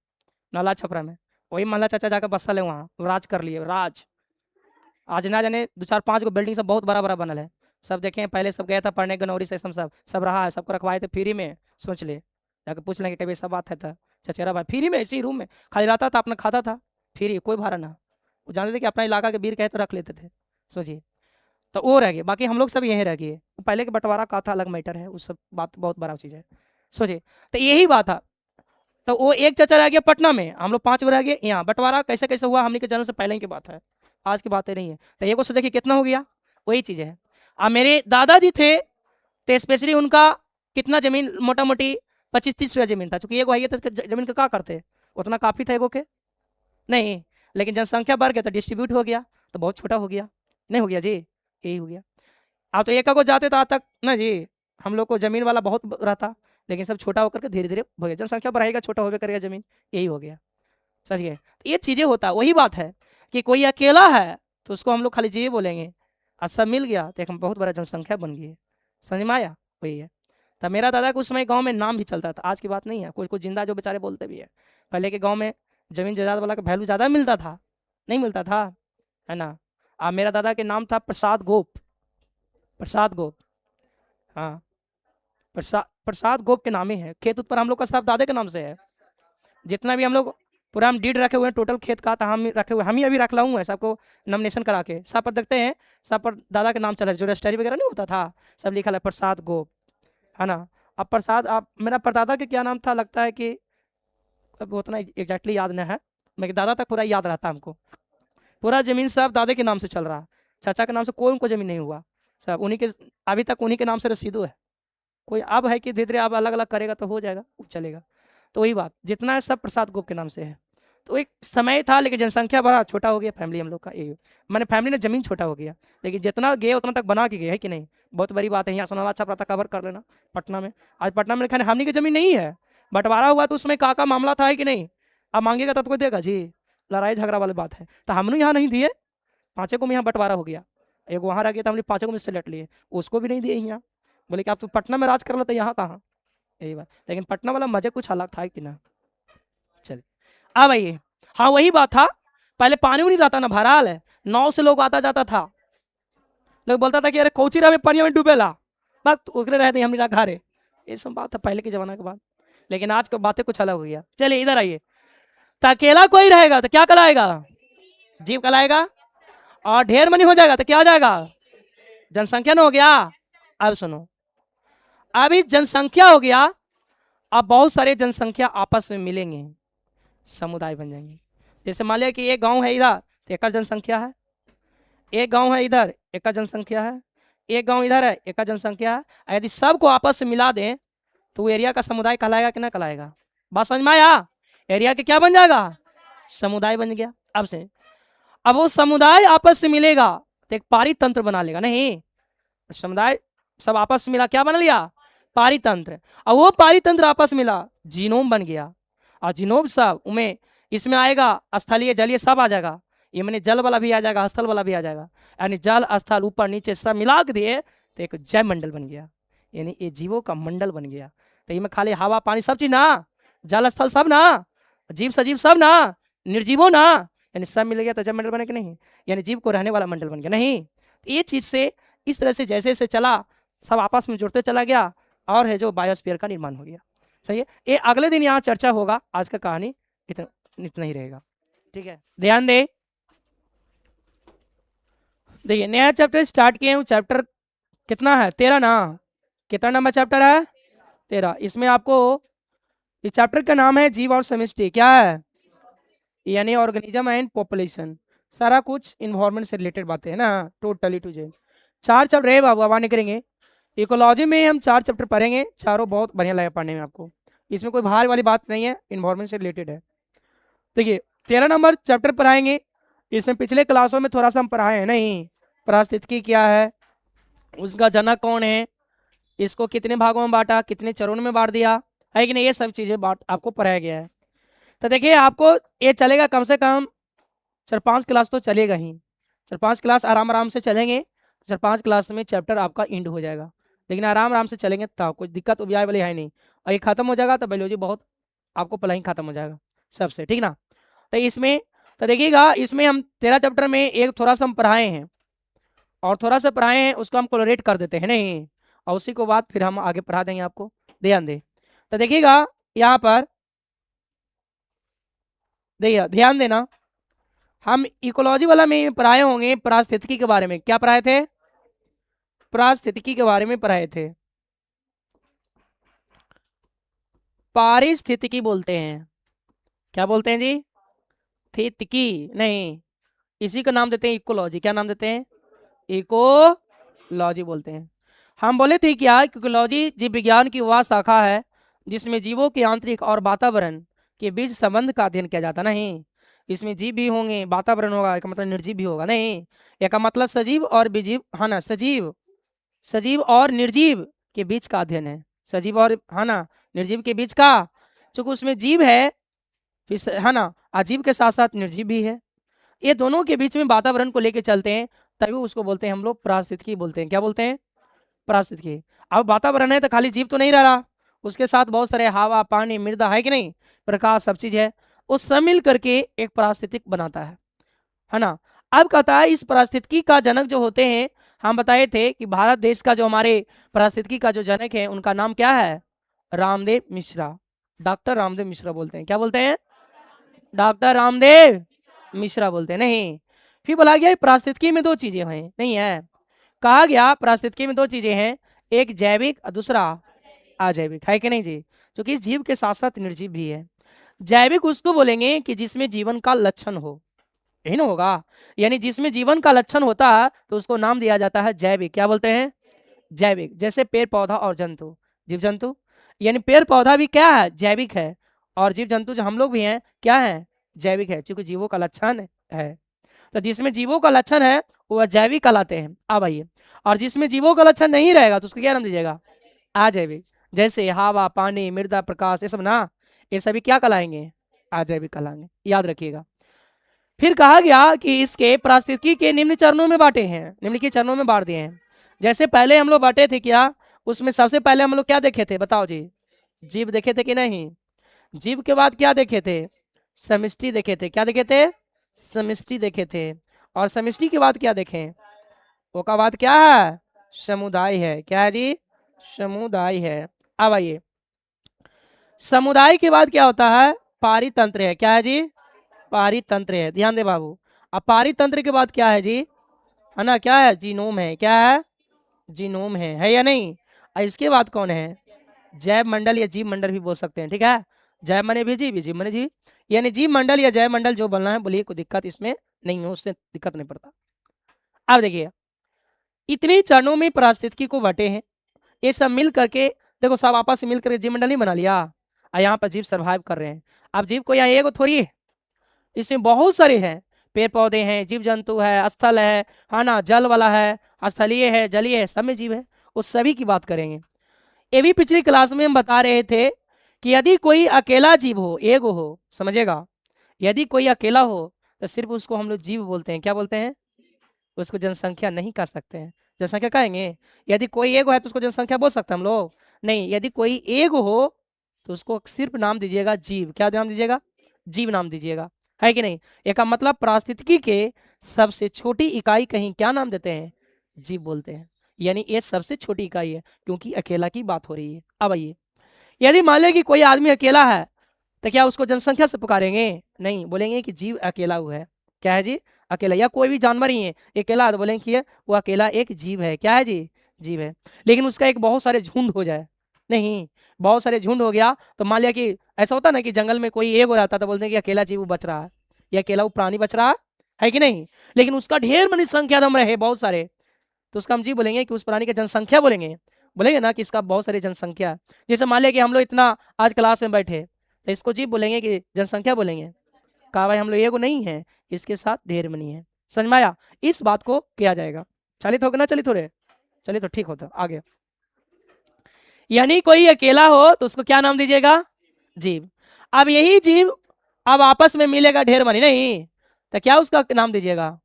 नाला छपरा में, वही महला चाचा जाकर बसल है वहाँ, राज कर लिए, राज आज ना जाने 2 4 5 गो बिल्डिंग सब बहुत बड़ा बड़ा बनल है, सब देखे पहले, सब गया था पढ़ने गनौरी से, सब रहा है, सबको रखवाए थे फ्री में। सोच ले, जाकर पूछ लेंगे कभी सब बात है था। चचेरा भाई फ्री में इसी रूम में खाली रहता था, अपना खाता था फ्री, कोई भाड़ा ना। वो जानते थे कि अपना इलाका के बीर कहे तो रख लेते थे। सोचिए, तो वो रह गए, बाकी हम लोग सब यहीं रह गए। पहले के बंटवारा का था अलग मैटर है, उस सब बात बहुत बड़ा चीज़ है। सोचिए, तो यही बात था। तो वो एक चचा रह गया पटना में, हम लोग 5 गो रह गए यहाँ। बंटवारा कैसे कैसे हुआ, हमने के जन्म से पहले की बात है, आज की बातें नहीं है। तो ये को सोचे कि कितना हो गया, वही चीज़ है। अब मेरे दादाजी थे तो स्पेशली उनका कितना जमीन, मोटा मोटी 25 30 बीघा जमीन था। चूंकि एगो है तो जमीन का क्या करते, उतना काफ़ी था एगो के नहीं, लेकिन जनसंख्या बढ़ गया तो डिस्ट्रीब्यूट हो गया, तो बहुत छोटा हो गया, नहीं हो गया जी, यही हो गया। आप तो एक को जाते तो आज तक ना जी, हम लोग को जमीन वाला बहुत रहता, लेकिन सब छोटा होकर के धीरे धीरे हो गया, जनसंख्या बढ़ाएगा छोटा होकर करेगा जमीन, यही हो गया। समझ गए, तो ये चीज़ें होता, वही बात है कि कोई अकेला है तो उसको हम लोग खाली जी बोलेंगे, और सब मिल गया तो एक बहुत बड़ा जनसंख्या बन गई है। समझ में आया, वही है। तब मेरा दादा को उस समय गांव में नाम भी चलता था, आज की बात नहीं है, कुछ कुछ जिंदा जो बेचारे बोलते भी है। पहले के गांव में जमीन जायदाद वाला का वैल्यू ज़्यादा मिलता था, नहीं मिलता था, है ना। अब मेरा दादा के नाम था प्रसाद गोप, प्रसाद गोप, हाँ, प्रसाद प्रसाद गोप के नाम ही है। खेत उत पर हम लोग का सब दादे के नाम से है, जितना भी हम लोग पूरा हम डीड रखे हुए हैं टोटल खेत का, तो हम रखे हुए, हम ही अभी रख लाऊँ है सबको नॉमिनेशन करा के, सब पर देखते हैं, सब पर दादा के नाम चल रहा है, जो रजिस्ट्री वगैरह नहीं होता था, सब लिखा है प्रसाद गोप, है ना। अब प्रसाद, आप मेरा परदादा के क्या नाम था, लगता है कि अब उतना एग्जैक्टली याद नहीं है, मेरे दादा तक पूरा याद रहता हमको। पूरा ज़मीन सब दादे के नाम से चल रहा, चाचा के नाम से कोई उनको ज़मीन नहीं हुआ, सब उन्हीं के, अभी तक उन्हीं के नाम से रसीदो है। कोई अब है कि धीरे धीरे अब अलग अलग करेगा तो हो जाएगा, वो चलेगा। तो वही बात, जितना है सब प्रसाद गोप के नाम से है। तो एक समय था, लेकिन जनसंख्या बड़ा छोटा हो गया फैमिली हम लोग का, ये मैंने फैमिली ने ज़मीन छोटा हो गया, लेकिन जितना गए उतना तक बना के गए, है कि नहीं। बहुत बड़ी बात है, यहाँ सुना अच्छा पता कवर कर लेना पटना में। आज पटना में लिखा हमनी की ज़मीन नहीं है, बंटवारा हुआ तो उसमें का मामला था, है कि नहीं। अब मांगेगा तब कोई देगा जी, लड़ाई झगड़ा वाली बात है। तो हमने यहाँ नहीं दिए, 5 को में यहाँ बंटवारा हो गया, एक वहाँ रह गया, तो हमने 5 को में से लट लिए, उसको भी नहीं दिए यहाँ। बोले कि आप तो पटना में राज कर लो, तो यहाँ कहाँ, यही बात। लेकिन पटना वाला मजे कुछ अलग था कि ना। चलिए अब आइए, हाँ वही बात था, पहले पानी नहीं रहता ना, भराल है, 9 से लोग आता जाता था, लोग बोलता था कि अरे कोची रहे पानी में डूबेला, बात उगरे रहते हम नहीं घारे, ये सब बात था पहले के जमाना के बाद। लेकिन आज की बातें कुछ अलग हो गया। चलिए इधर आइए, तो अकेला कोई रहेगा तो क्या कहलाएगा, जीव कहलाएगा, और ढेर मनी हो जाएगा तो क्या हो जाएगा, जनसंख्या ना हो गया। अब सुनो, अभी जनसंख्या हो गया, अब बहुत सारे जनसंख्या आपस में मिलेंगे, समुदाय बन जाएंगे। जैसे मान लिया कि एक गांव है इधर तो एक जनसंख्या है, एक गांव है इधर एक जनसंख्या है, एक गांव इधर है एक जनसंख्या है। यदि सबको आपस में मिला दें तो वो एरिया का समुदाय कहलाएगा कि ना कहलाएगा। बात समझ में आया, एरिया के क्या बन जाएगा, समुदाय बन गया। अब से अब वो समुदाय आपस से मिलेगा तो एक पारितंत्र बना लेगा, नहीं समुदाय सब आपस में मिला, क्या बना लिया, पारितंत्र। और वो पारितंत्र आपस मिला, जीनोम बन गया, और जीनोम सब उमें इसमें आएगा, स्थलीय जलीय सब आ जाएगा, ये मैंने जल वाला भी आ जाएगा, स्थल वाला भी आ जाएगा, यानी जल स्थल ऊपर नीचे सब मिला के दिए तो एक जैव मंडल बन गया, यानी ये जीवों का मंडल बन गया। तो इसमें खाली हवा पानी सब चीज ना, जल स्थल सब ना, जीव सजीव सब ना, निर्जीवों ना, यानी सब मिल गया तो जैव मंडल बने कि नहीं, यानी जीव को रहने वाला मंडल बन गया। नहीं, ये चीज से इस तरह से जैसे जैसे चला सब आपस में जुड़ते चला गया, और है जो बायोस्फीयर का निर्माण हो गया। सही है, ये अगले दिन यहाँ चर्चा होगा, आज का कहानी इतना ही रहेगा, ठीक है। ध्यान दे, देखिए नया चैप्टर स्टार्ट किए हूँ, चैप्टर कितना है, 13 ना, कितना नंबर चैप्टर है, 13। इसमें आपको इस चैप्टर का नाम है जीव और समष्टि, क्या है, यानी ऑर्गेनिज्म एंड पॉपुलेशन, सारा कुछ इन्वायरमेंट से रिलेटेड बातें है ना, टोटली टू जेड। 4 चैप्टर है बाबू, अब करेंगे। इकोलॉजी में हम 4 चैप्टर पढ़ेंगे, चारों बहुत बढ़िया लगे पढ़ने में आपको, इसमें कोई बाहर वाली बात नहीं है, इन्वायरमेंट से रिलेटेड है। देखिए 13 नंबर चैप्टर पढ़ाएंगे, इसमें पिछले क्लासों में थोड़ा सा हम पढ़ाए हैं, नहीं पारिस्थितिकी क्या है, उसका जनक कौन है, इसको कितने भागों में बांटा, कितने चरणों में बांट दिया, है कि नहीं, ये सब चीज़ें आपको पढ़ाया गया है। तो देखिए आपको ये चलेगा कम से कम 4-5 क्लास तो चलेगा ही, 4-5 क्लास आराम आराम से चलेंगे, 4-5 क्लास में चैप्टर आपका एंड हो जाएगा, लेकिन आराम आराम से चलेंगे तब कोई दिक्कत उपजाए वाली है नहीं। और ये खत्म हो जाएगा तो बायोलॉजी बहुत आपको पहले ही खत्म हो जाएगा सबसे, ठीक ना। तो इसमें तो देखिएगा इसमें हम 13 चैप्टर में एक थोड़ा सा हम पढ़ाए हैं और थोड़ा सा पढ़ाए हैं, उसको हम कोलोरेट कर देते हैं नहीं, और उसी को बाद फिर हम आगे पढ़ा देंगे आपको, ध्यान दें। तो देखिएगा यहाँ पर देखिए ध्यान देना, हम इकोलॉजी वाला में पढ़ाए होंगे पारिस्थितिकी के बारे में। क्या पढ़ाए थे? पारिस्थितिकी के बारे में पढ़ाए थे। पारिस्थितिकी बोलते हैं, क्या बोलते हैं जी? स्थितिकी नहीं, इसी का नाम देते हैं इकोलॉजी। क्या नाम देते हैं? इकोलॉजी बोलते हैं। हम बोले थे क्या, इकोलॉजी जीव विज्ञान की वह शाखा है जिसमें जीवों के आंतरिक और वातावरण के बीच संबंध का अध्ययन किया जाता। नहीं, इसमें जीव भी होंगे, वातावरण होगा, एक मतलब निर्जीव भी होगा। नहीं, एक मतलब सजीव और विजीव, हाँ ना, सजीव और निर्जीव के बीच का अध्ययन है। सजीव और, हाँ ना, निर्जीव के बीच का, चूंकि उसमें जीव है फिर, है ना, अजीव के साथ साथ निर्जीव भी है, ये दोनों के बीच में वातावरण को लेके चलते हैं, तभी उसको बोलते हैं हम लोग पारिस्थितिकी बोलते हैं। क्या बोलते हैं? पारिस्थितिकी। अब वातावरण है तो खाली जीव तो नहीं रह रहा, उसके साथ बहुत सारे हवा, पानी, मृदा है कि नहीं, प्रकाश, सब चीज है, वो सब मिल करके एक पारिस्थितिक बनाता है ना। अब कहता है इस पारिस्थितिकी का जनक जो होते हैं, हम बताए थे कि भारत देश का जो हमारे पारिस्थितिकी का जो जनक है उनका नाम क्या है? रामदेव मिश्रा, डॉक्टर रामदेव मिश्रा बोलते हैं। क्या बोलते हैं? डॉक्टर रामदेव मिश्रा बोलते हैं। नहीं, फिर बोला गया पारिस्थितिकी में दो चीजें हैं, नहीं है, कहा गया पारिस्थितिकी में दो चीजें हैं, एक जैविक और दूसरा अजैविक, है कि नहीं जी? क्योंकि इस जीव के साथ साथ निर्जीव भी है। जैविक उसको बोलेंगे कि जिसमें जीवन का लक्षण हो, यही ना होगा, यानी जिसमें जीवन का लक्षण होता है तो उसको नाम दिया जाता है जैविक। क्या बोलते हैं? जैविक। जैसे पेड़ पौधा और जंतु, जीव जंतु, यानी पेड़ पौधा भी क्या है? जैविक है, और जीव जंतु जो हम लोग भी हैं क्या है? जैविक है, क्योंकि जीवों का लक्षण है। तो जिसमें जीवों का लक्षण है वो जैविक कहलाते हैं। अब आइए, और जिसमें जीवों का लक्षण नहीं रहेगा तो उसको क्या नाम दीजिएगा? अजैविक। जैसे हवा, पानी, मृदा, प्रकाश, ये सब ना, ये सभी क्या कहलाएंगे? अजैविक कहलाएंगे, याद रखिएगा। फिर कहा गया कि इसके पारिस्थितिकी के निम्न चरणों में बांटे हैं, निम्नलिखित चरणों में बांट दिए हैं। जैसे पहले हम लोग बांटे थे क्या, उसमें सबसे पहले हम लोग क्या देखे थे बताओ जी? जीव देखे थे कि नहीं? जीव के बाद क्या देखे थे? समष्टि देखे थे। क्या देखे थे? समष्टि देखे थे। और समष्टि के बाद क्या देखें? वो का बाद क्या है? समुदाय है। क्या है जी? समुदाय है। अब आइए, समुदाय के बाद क्या होता है? पारितंत्र है। क्या है जी? पारितंत्र है, ध्यान दे बाबू। अब पारितंत्र के बाद क्या है जी? है ना, क्या है? जीनोम है। क्या है? जीनोम है या नहीं? और इसके बाद कौन है? जैव मंडल या जीव मंडल भी बोल सकते हैं, ठीक है। जैव मने भी जीव, जीव मने जीव, यानी जीव मंडल या जैव मंडल जो बनना है बोलिए, कोई दिक्कत इसमें नहीं है, उससे दिक्कत नहीं पड़ता। अब देखिए, इतने चरणों में पारिस्थितिकी को बांटे हैं, ये सब मिल करके, देखो सब आपस में मिल करके जीव मंडल नहीं बना लिया, और यहाँ पर जीव सर्वाइव कर रहे हैं। अब जीव को यहाँ एक थोड़ी है, इसमें बहुत सारे हैं, पेड़ पौधे हैं, जीव जंतु है, स्थल है ना, जल वाला है, स्थलीय है, जलीय है, सब में जीव है, उस सभी की बात करेंगे। ये भी पिछली क्लास में हम बता रहे थे कि यदि कोई अकेला जीव हो, एक हो, समझेगा, यदि कोई अकेला हो तो सिर्फ उसको हम लोग जीव बोलते हैं। क्या बोलते हैं? उसको जनसंख्या नहीं कर सकते हैं, जनसंख्या कहेंगे। यदि कोई एक है तो उसको जनसंख्या बोल सकते हैं हम लोग? नहीं, यदि कोई एक हो तो उसको सिर्फ नाम दीजिएगा जीव। क्या नाम दीजिएगा? जीव नाम दीजिएगा, है कि नहीं? एक का मतलब पारिस्थितिकी के सबसे छोटी इकाई कहीं क्या नाम देते हैं? जीव बोलते हैं, यानी ये सबसे छोटी इकाई है, क्योंकि अकेला की बात हो रही है। अब आइए, यदि मान लें कि कोई आदमी अकेला है तो क्या उसको जनसंख्या से पुकारेंगे? नहीं, बोलेंगे कि जीव अकेला हुआ है। क्या है जी? अकेला। या कोई भी जानवर ही है अकेला तो बोलेंगे कि वो अकेला एक जीव है। क्या है जी? जीव है। लेकिन उसका एक बहुत सारे झुंड हो जाए, नहीं, बहुत सारे झुंड हो गया तो मान लिया कि ऐसा होता ना कि जंगल में कोई एक हो जाता तो बोलते हैं कि अकेला जीव बच रहा है, या अकेला वो प्राणी बच रहा है कि नहीं। लेकिन उसका ढेर मनी संख्या दम रहे, बहुत सारे, तो उसका हम जीव बोलेंगे कि उस प्राणी की जनसंख्या बोलेंगे, बोलेंगे ना कि इसका बहुत सारी जनसंख्या। जैसे मान लिया कि हम लोग इतना आज क्लास में बैठे तो इसको जीव बोलेंगे कि जनसंख्या बोलेंगे। कहा भाई हम लोग एगो नहीं है, इसके साथ ढेर मनी है। समझ में आया? इस बात को किया जाएगा। चलित होगा ना? चलित हो रहे? चलिए तो ठीक होता आगे। यानी कोई अकेला हो तो उसको क्या नाम दीजिएगा? जीव। अब यही जीव अब आपस में मिलेगा ढेर मनी, नहीं तो क्या उसका नाम दीजिएगा?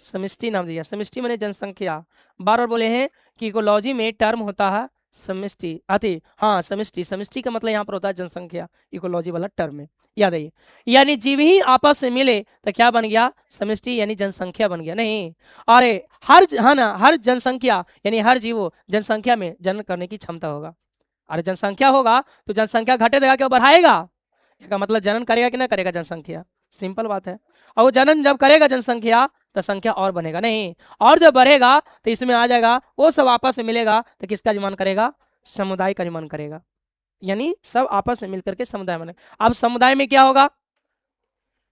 समष्टि नाम दीजिएगा। समष्टि माने जनसंख्या। बार बार बोले हैं कि इकोलॉजी में टर्म होता है समष्टि अति, हाँ समष्टि, समष्टि का मतलब यहाँ पर होता है जनसंख्या, इकोलॉजी वाला टर्म है, याद आइए। यानी जीव ही आपस में मिले तो क्या बन गया, समष्टि यानी जनसंख्या बन गया, नहीं। अरे हाँ ना, हर जनसंख्या यानी हर जीव जनसंख्या में जन्म करने की क्षमता होगा। अरे जनसंख्या होगा तो जनसंख्या घटेगा क्या बढ़ाएगा, इसका मतलब जनन करेगा कि ना करेगा जनसंख्या, सिंपल बात है। और वो जनन जब करेगा जनसंख्या तो संख्या और बनेगा, नहीं। और जब बढ़ेगा तो इसमें आ जाएगा, वो सब आपस में मिलेगा तो किसका निर्माण करेगा, समुदाय का निर्माण करेगा। यानी सब आपस में मिलकर के समुदाय बने। अब समुदाय में क्या होगा,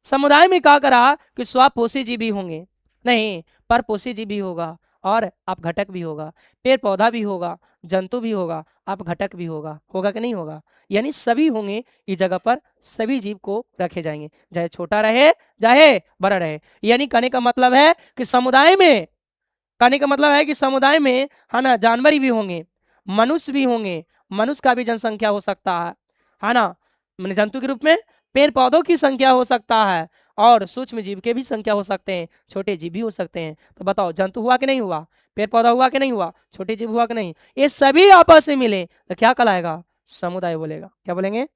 समुदाय में क्या करा कि स्वपोषी जीव भी होंगे, नहीं परपोषी जीव भी होगा, और अपघटक भी होगा, पेड़ पौधा भी होगा, जंतु भी होगा, अपघटक भी होगा, होगा कि नहीं होगा। यानी सभी होंगे इस जगह पर, सभी जीव को रखे जाएंगे, चाहे छोटा रहे चाहे बड़ा रहे। यानी कहने का मतलब है कि समुदाय में, कहने का मतलब है कि समुदाय में है ना जानवर भी होंगे, मनुष्य भी होंगे, मनुष्य का भी जनसंख्या हो सकता है ना, मैंने जंतु के रूप में, पेड़ पौधों की संख्या हो सकता है, और सूक्ष्म जीव के भी संख्या हो सकते हैं, छोटे जीव भी हो सकते हैं। तो बताओ जंतु हुआ कि नहीं हुआ, पेड़ पौधा हुआ कि नहीं हुआ, छोटे जीव हुआ कि नहीं, ये सभी आपस में मिले तो क्या कहलाएगा, समुदाय बोलेगा, क्या बोलेंगे,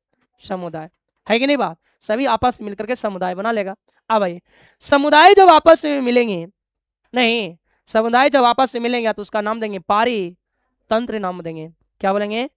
समुदाय, है कि नहीं बात, सभी आपस में मिलकर के समुदाय बना लेगा। अब भाई समुदाय जब आपस में मिलेंगे, नहीं समुदाय जब आपस में मिलेंगे तो उसका नाम देंगे पारी तंत्र नाम देंगे, क्या बोलेंगे,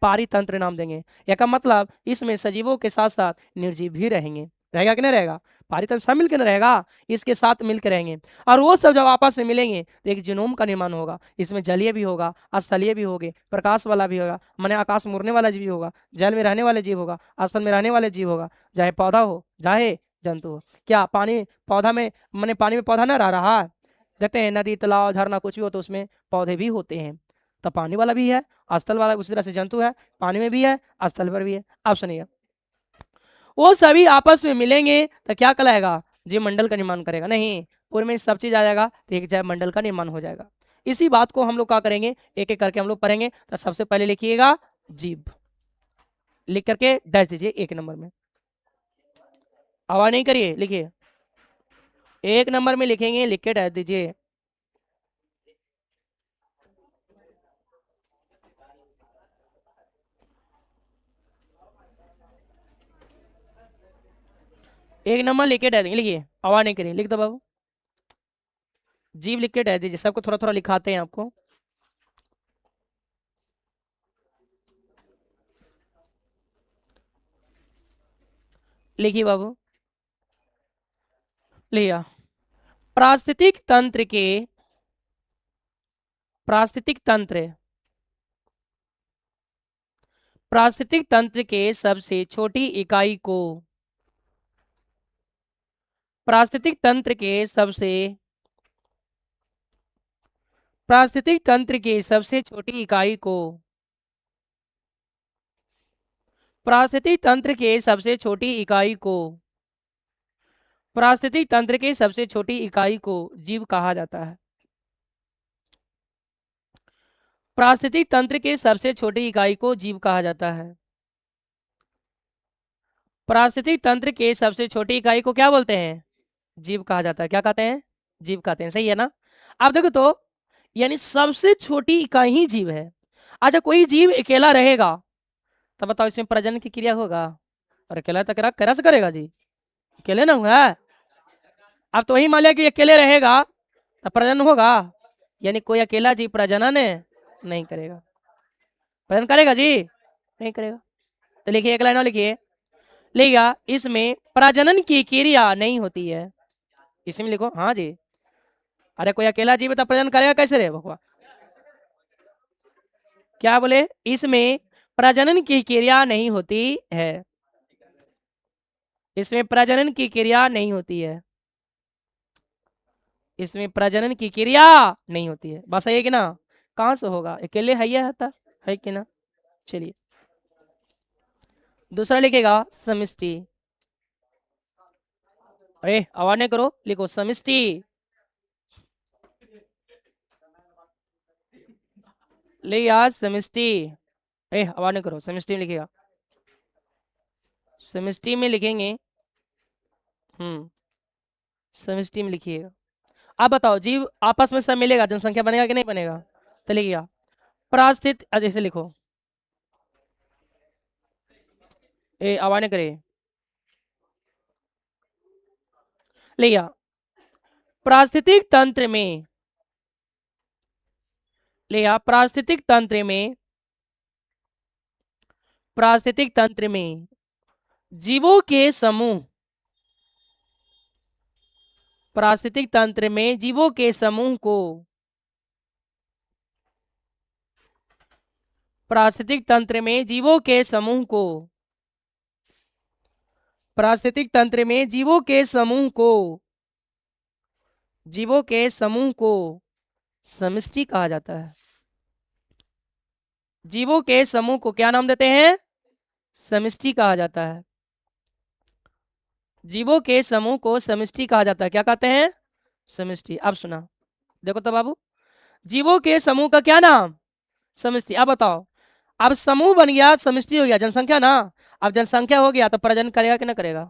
पारी तंत्र नाम देंगे। इसका मतलब इसमें सजीवों के साथ साथ निर्जीव भी रहेंगे, रहेगा कि नहीं रहेगा, पारितंत्र सब मिलकर रहेगा, इसके साथ मिलकर रहेंगे। और वो सब जब आपस में मिलेंगे तो एक जीनोम का निर्माण होगा, इसमें जलीय भी होगा, स्थलीय भी होगे, प्रकाश वाला भी होगा, माने आकाश में उड़ने वाला जीव भी होगा, जल में रहने वाले जीव होगा, स्थल में रहने वाले जीव होगा, चाहे पौधा हो चाहे जंतु हो। क्या पानी पौधा में, मैंने पानी में पौधा ना रह रहा है, देखते हैं नदी तालाब झरना कुछ भी हो तो उसमें पौधे भी होते हैं, तो पानी वाला भी है, स्थल वाला उसी तरह से जंतु है, पानी में भी है स्थल पर भी है। अब सुनिए, वो सभी आपस में मिलेंगे तो क्या कहलाएगा, जीव मंडल का निर्माण करेगा, नहीं पूरे में सब चीज आ जाएगा तो एक जैव मंडल का निर्माण हो जाएगा। इसी बात को हम लोग क्या करेंगे, एक एक करके हम लोग पढ़ेंगे। तो सबसे पहले लिखिएगा जीव, लिख करके डैश दीजिए एक नंबर में, आवाज नहीं करिए, लिखिए एक नंबर में लिखेंगे, लिख के डैश दीजिए। एक नंबर लिख के डैश देंगे, लिखिए आवाज नहीं करिए, लिख दो बाबू, जीव लिख के डैश दीजिए, सबको थोड़ा थोड़ा लिखाते हैं आपको। लिखिए बाबू, लिया। पारिस्थितिक तंत्र के, पारिस्थितिक तंत्र, पारिस्थितिक तंत्र के सबसे छोटी इकाई को, पारिस्थितिक तंत्र के सबसे, पारिस्थितिक तंत्र के सबसे छोटी इकाई को, पारिस्थितिक तंत्र के सबसे छोटी इकाई को, पारिस्थितिक तंत्र के सबसे छोटी इकाई को जीव कहा जाता है। पारिस्थितिक तंत्र के सबसे छोटी इकाई को जीव कहा जाता है। पारिस्थितिक तंत्र के सबसे छोटी इकाई को क्या बोलते हैं, जीव कहा जाता है, क्या कहते हैं, जीव कहते हैं, सही है ना। अब देखो तो यानी सबसे छोटी इकाई ही जीव है। अच्छा कोई जीव अकेला रहेगा तो बताओ इसमें प्रजनन की क्रिया होगा, और अकेला तो करा कैसे करेगा जी, अकेले ना हुआ है। अब तो वही मान लिया कि अकेले रहेगा तो प्रजनन होगा, यानी कोई अकेला जीव प्रजनन नहीं करेगा, प्रजनन करेगा जी, नहीं करेगा। तो लिखिए एक लाइन और लिखिए, लिखिएगा इसमें प्रजनन की क्रिया नहीं होती है, इसमें लिखो हाँ जी। अरे कोई अकेला जीव तो प्रजनन करेगा कैसे रे भगवान, क्या बोले, इसमें प्रजनन की क्रिया नहीं होती है, इसमें प्रजनन की क्रिया नहीं होती है, इसमें प्रजनन की क्रिया नहीं होती है, बस है कि ना, कहाँ से होगा, अकेले है कि ना। चलिए दूसरा लिखेगा समष्टि, अरे आवाज नहीं करो, लिखो समष्टि, ले यार समष्टि, अरे आवाज नहीं करो, समष्टि में लिखेगा, समष्टि में लिखेंगे, समष्टि में लिखिएगा। आप बताओ जीव आपस में सब मिलेगा जनसंख्या बनेगा कि नहीं बनेगा, तो लिखिएगा पारिस्थितिक, जैसे लिखो, आवाज नहीं करे, लिया। पारिस्थितिक तंत्र में, लिया, पारिस्थितिक तंत्र में, पारिस्थितिक तंत्र में जीवों के समूह, पारिस्थितिक तंत्र में जीवों के समूह को, पारिस्थितिक तंत्र में जीवों के समूह को, पारिस्थितिक तंत्र में जीवों के समूह को, जीवों के समूह को समष्टि कहा जाता है। जीवों के समूह को क्या नाम देते हैं? समष्टि कहा जाता है। जीवों के समूह को समष्टि कहा जाता है। क्या कहते हैं? समष्टि। अब सुना, देखो तो बाबू, जीवों के समूह का क्या नाम? समष्टि। अब बताओ, अब समूह बन गया, समष्टि हो गया, जनसंख्या ना। अब जनसंख्या हो गया तो प्रजनन करेगा कि ना करेगा?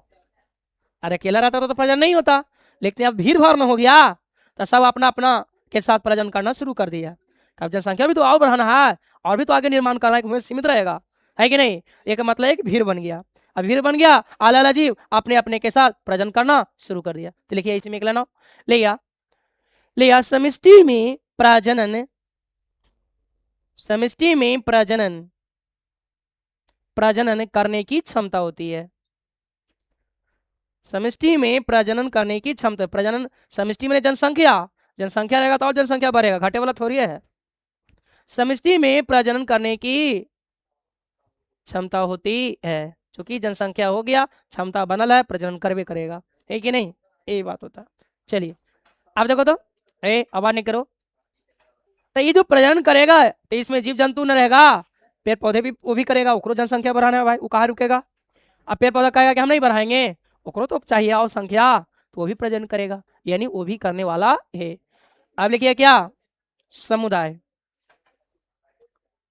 अरे अकेला रहता तो प्रजनन नहीं होता, लेकिन अब भीड़ भाड़ में हो गया तो सब अपना अपना के साथ प्रजनन करना शुरू कर दिया। अब जनसंख्या भी तो और बढ़ाना है, और भी तो आगे निर्माण करना है कि सीमित रहेगा, है कि नहीं? एक मतलब एक भीड़ बन गया। अब भीड़ बन गया, अलग अलग जीव अपने अपने के साथ प्रजनन करना शुरू कर दिया। तो लिखिए इसमें लेना, लिया, लिया, समष्टि में प्रजनन, समष्टि में प्रजनन, प्रजनन करने की क्षमता होती है। समष्टि में प्रजनन करने की क्षमता, प्रजनन समष्टि में जनसंख्या, जनसंख्या रहेगा तो और जनसंख्या बढ़ेगा, घटे वाला थोड़ी है। समष्टि में प्रजनन करने की क्षमता होती है, क्योंकि जनसंख्या हो गया, क्षमता बनल है, प्रजनन करवे करेगा, है कि नहीं? यही बात होता है। चलिए अब देखो तो, आवाज नहीं करो, तो ये जो प्रजनन करेगा तो इसमें जीव जंतु न रहेगा, पेड़ पौधे भी वो भी करेगा, उकरो जनसंख्या बढ़ाना है भाई, वो कहाँ रुकेगा? अब पेड़ पौधा कहेगा कि हम नहीं बढ़ाएंगे, उकरो तो चाहिए और संख्या, तो वो भी प्रजनन करेगा, यानी वो भी करने वाला है। अब लिखिए क्या? समुदाय।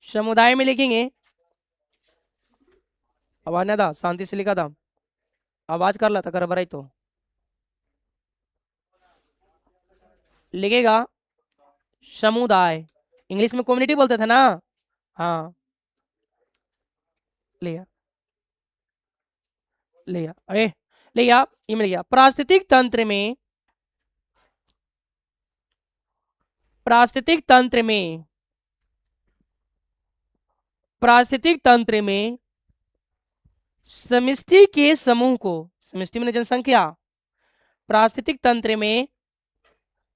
समुदाय में लिखेंगे, आवाज ना था, शांति से लिखा था, आवाज कर ला था कर बराई तो लिखेगा समुदाय। इंग्लिश में कम्युनिटी बोलते थे ना, हाँ, लिया, लिया, अरे लिया, इम लिया। पारिस्थितिक तंत्र में, पारिस्थितिक तंत्र में, पारिस्थितिक तंत्र में समष्टि के समूह को, समष्टि में जनसंख्या, पारिस्थितिक तंत्र में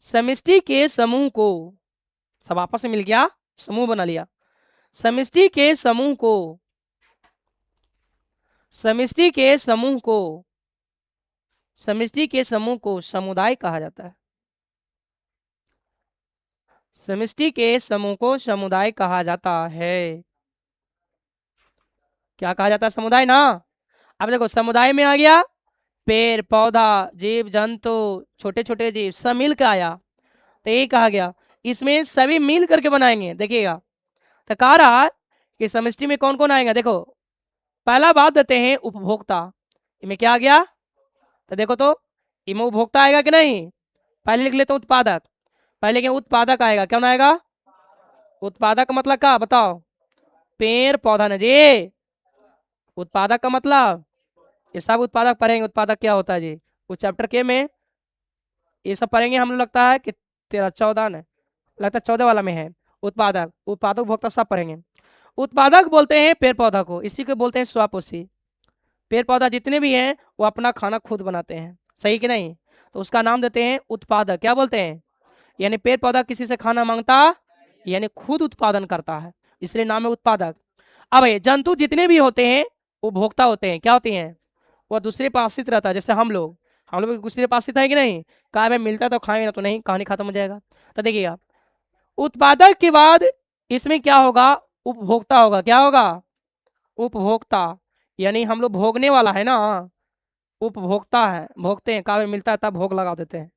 समष्टि के समूह को, सब आपस में मिल गया, समूह बना लिया, समष्टि के समूह को, समष्टि के समूह को, समष्टि के समूह को समुदाय कहा जाता है। समष्टि के समूह को समुदाय कहा जाता है। क्या कहा जाता है? समुदाय ना। अब देखो समुदाय में आ गया पेड़ पौधा, जीव जंतु, छोटे छोटे जीव सब मिल के आया, तो यही कहा गया इसमें सभी मिल करके बनाएंगे। देखिएगा, तो कह रहा है कि समष्टि में कौन कौन आएगा। देखो पहला बात देते हैं उपभोक्ता, इनमें क्या आ गया? तो देखो तो इनमें उपभोक्ता आएगा कि नहीं? पहले लिख लेते हैं उत्पादक, पहले क्या उत्पादक आएगा, क्या आएगा? उत्पादक का मतलब क्या बताओ? पेड़ पौधा न जी, उत्पादक का मतलब ये सब उत्पादक पढ़ेंगे, उत्पादक क्या होता है जी, उस चैप्टर के में ये सब पढ़ेंगे हम लोग, लगता है कि 13-14 ने, लगता है 14 वाला में है उत्पादक, उत्पादक उपभोक्ता सब पढ़ेंगे। उत्पादक बोलते हैं पेड़ पौधा को, इसी को बोलते हैं स्वापोषी। पेड़ पौधा जितने भी हैं वो अपना खाना खुद बनाते हैं, सही कि नहीं? तो उसका नाम देते हैं उत्पादक। क्या बोलते हैं? यानी पेड़ पौधा किसी से खाना मांगता, यानी खुद उत्पादन करता है, इसलिए नाम है उत्पादक। अब ये जंतु जितने भी होते हैं उपभोक्ता होते हैं, क्या होते हैं? वह दूसरे पर आश्रित रहता है, जैसे हम लोग भी दूसरे पर आश्रित है कि नहीं? कहा भाई मिलता तो खाएंगे ना तो नहीं, कहानी खत्म हो जाएगा। तो देखिएगा उत्पादक के बाद इसमें क्या होगा? उपभोक्ता होगा। क्या होगा? उपभोक्ता, यानी हम लोग भोगने वाला है ना, उपभोक्ता है, भोगते हैं, कहा मिलता है तब भोग लगा देते हैं,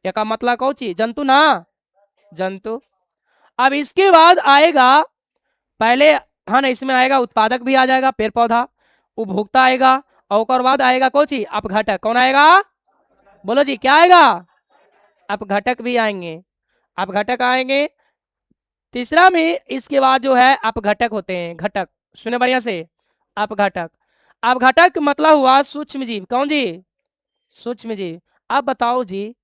या का मतलब कौन चीज? जंतु ना, जंतु। अब इसके बाद आएगा पहले, हाँ ना, इसमें आएगा उत्पादक भी आ जाएगा पेड़ पौधा, उपभोक्ता आएगा, और बाद आएगा कौन चीज? अपघटक। कौन आएगा? बोलो जी, क्या आएगा? अपघटक भी आएंगे, अपघटक आएंगे, तीसरा में इसके बाद जो है अपघटक होते हैं। घटक सुने बढ़िया से, अपघटक। अपघटक मतलब हुआ सूक्ष्म जीव। कौन जी? सूक्ष्म जीव। अब बताओ जी,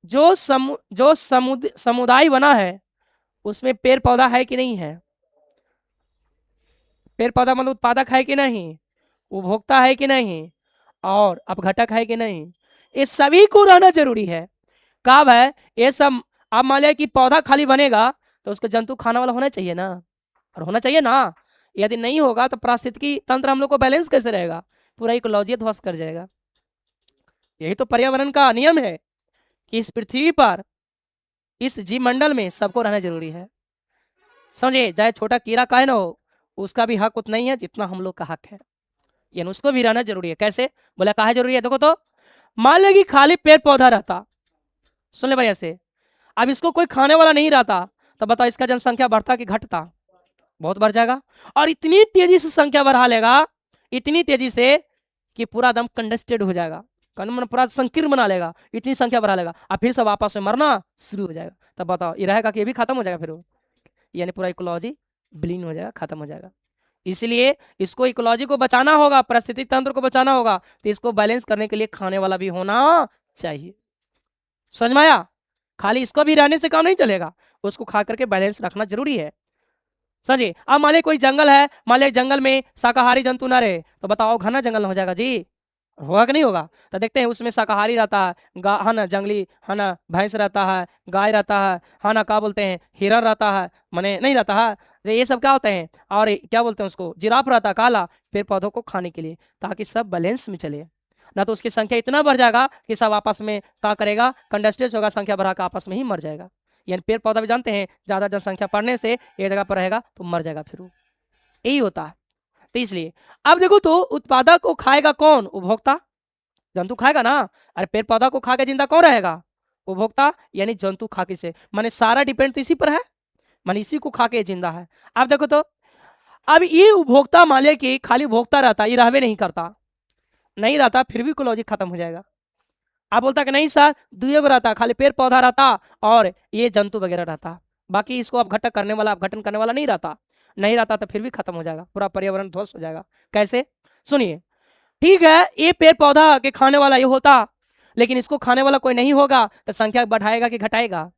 जो समुदाय बना है उसमें पेड़ पौधा है कि नहीं है? पेड़ पौधा मतलब उत्पादक है कि नहीं, उपभोक्ता है कि नहीं, और अपघटक है कि नहीं? ये सभी को रहना जरूरी है। कब है ये सब? अब मान लिया कि पौधा खाली बनेगा तो उसको जंतु खाने वाला होना चाहिए ना, और होना चाहिए ना। यदि नहीं होगा तो पारिस्थितिकी तंत्र हम लोग को बैलेंस कैसे रहेगा? पूरा इकोलॉजी ध्वस्त कर जाएगा। यही तो पर्यावरण का नियम है कि इस पृथ्वी पर, इस जीव मंडल में सबको रहना जरूरी है। समझे? चाहे छोटा कीड़ा काहे ना हो, उसका भी हक उतना ही है जितना हम लोग का हक है, यानी उसको भी रहना जरूरी है। कैसे? बोला काहे जरूरी है? देखो तो, मान ले कि खाली पेड़ पौधा रहता, सुन ले बढ़िया से, अब इसको कोई खाने वाला नहीं रहता, तो बताओ इसका जनसंख्या बढ़ता कि घटता? बहुत बढ़ जाएगा। और इतनी तेजी से संख्या बढ़ा लेगा, इतनी तेजी से कि पूरा दम कंडस्टेड हो जाएगा, पूरा संकीर्ण बना लेगा, इतनी संख्या बढ़ा लेगा, और फिर सब आपस में मरना शुरू हो जाएगा। तब बताओ ये रहेगा कि ये भी खत्म हो जाएगा फिर वो, यानी पूरा इकोलॉजी विलीन हो जाएगा, खत्म हो जाएगा। इसलिए इसको, इकोलॉजी को बचाना होगा, पारिस्थितिक तंत्र को बचाना होगा, तो इसको बैलेंस करने के लिए खाने वाला भी होना चाहिए। समझ में आया? खाली इसको भी रहने से काम नहीं चलेगा, उसको खा करके बैलेंस रखना जरूरी है। समझिए? अब मान लीजिए कोई जंगल है, मान लीजिए जंगल में शाकाहारी जंतु ना रहे, तो बताओ घना जंगल हो जाएगा जी? होगा कि नहीं होगा? तो देखते हैं उसमें शाकाहारी रहता है, है ना, जंगली, है ना, भैंस रहता है, गाय रहता है ना, क्या बोलते हैं, हिरन रहता है, माने नहीं रहता है, तो ये सब क्या होते हैं, और क्या बोलते हैं उसको, जिराफ रहता है काला, पेड़ पौधों को खाने के लिए, ताकि सब बैलेंस में चले। ना तो उसकी संख्या इतना बढ़ जाएगा कि सब आपस में क्या करेगा, कंडस्टेज होगा, संख्या बढ़ा कर आपस में ही मर जाएगा। यानी पेड़ पौधा भी जानते हैं ज्यादा जनसंख्या पड़ने से एक जगह पर रहेगा तो मर जाएगा, फिर वो यही होता है। तो इसलिए अब देखो तो, उत्पादक को खाएगा कौन? उपभोक्ता। जंतु खाएगा ना, अरे पेड़ पौधा को खा के जिंदा कौन रहेगा? उपभोक्ता, यानी जंतु खा के से, माने सारा डिपेंड तो इसी पर है, माने इसी को खा के जिंदा है। अब देखो तो, अब ये उपभोक्ता मान लिया कि खाली उपभोक्ता रहता, ये रहबे नहीं करता, नहीं रहता, फिर भी इकोलॉजी खत्म हो जाएगा। आप बोलता कि नहीं सर, दुए को रहता, खाली पेड़ पौधा रहता और ये जंतु वगैरह रहता, बाकी इसको अपघटन करने वाला, अपघटन करने वाला नहीं रहता, नहीं रहता तो फिर भी खत्म हो जाएगा, पूरा पर्यावरण ध्वस्त हो जाएगा। कैसे? सुनिए, ठीक है, ये पेड़ पौधा के खाने वाला ये होता, लेकिन इसको खाने वाला कोई नहीं होगा, तो संख्या बढ़ाएगा कि घटाएगा?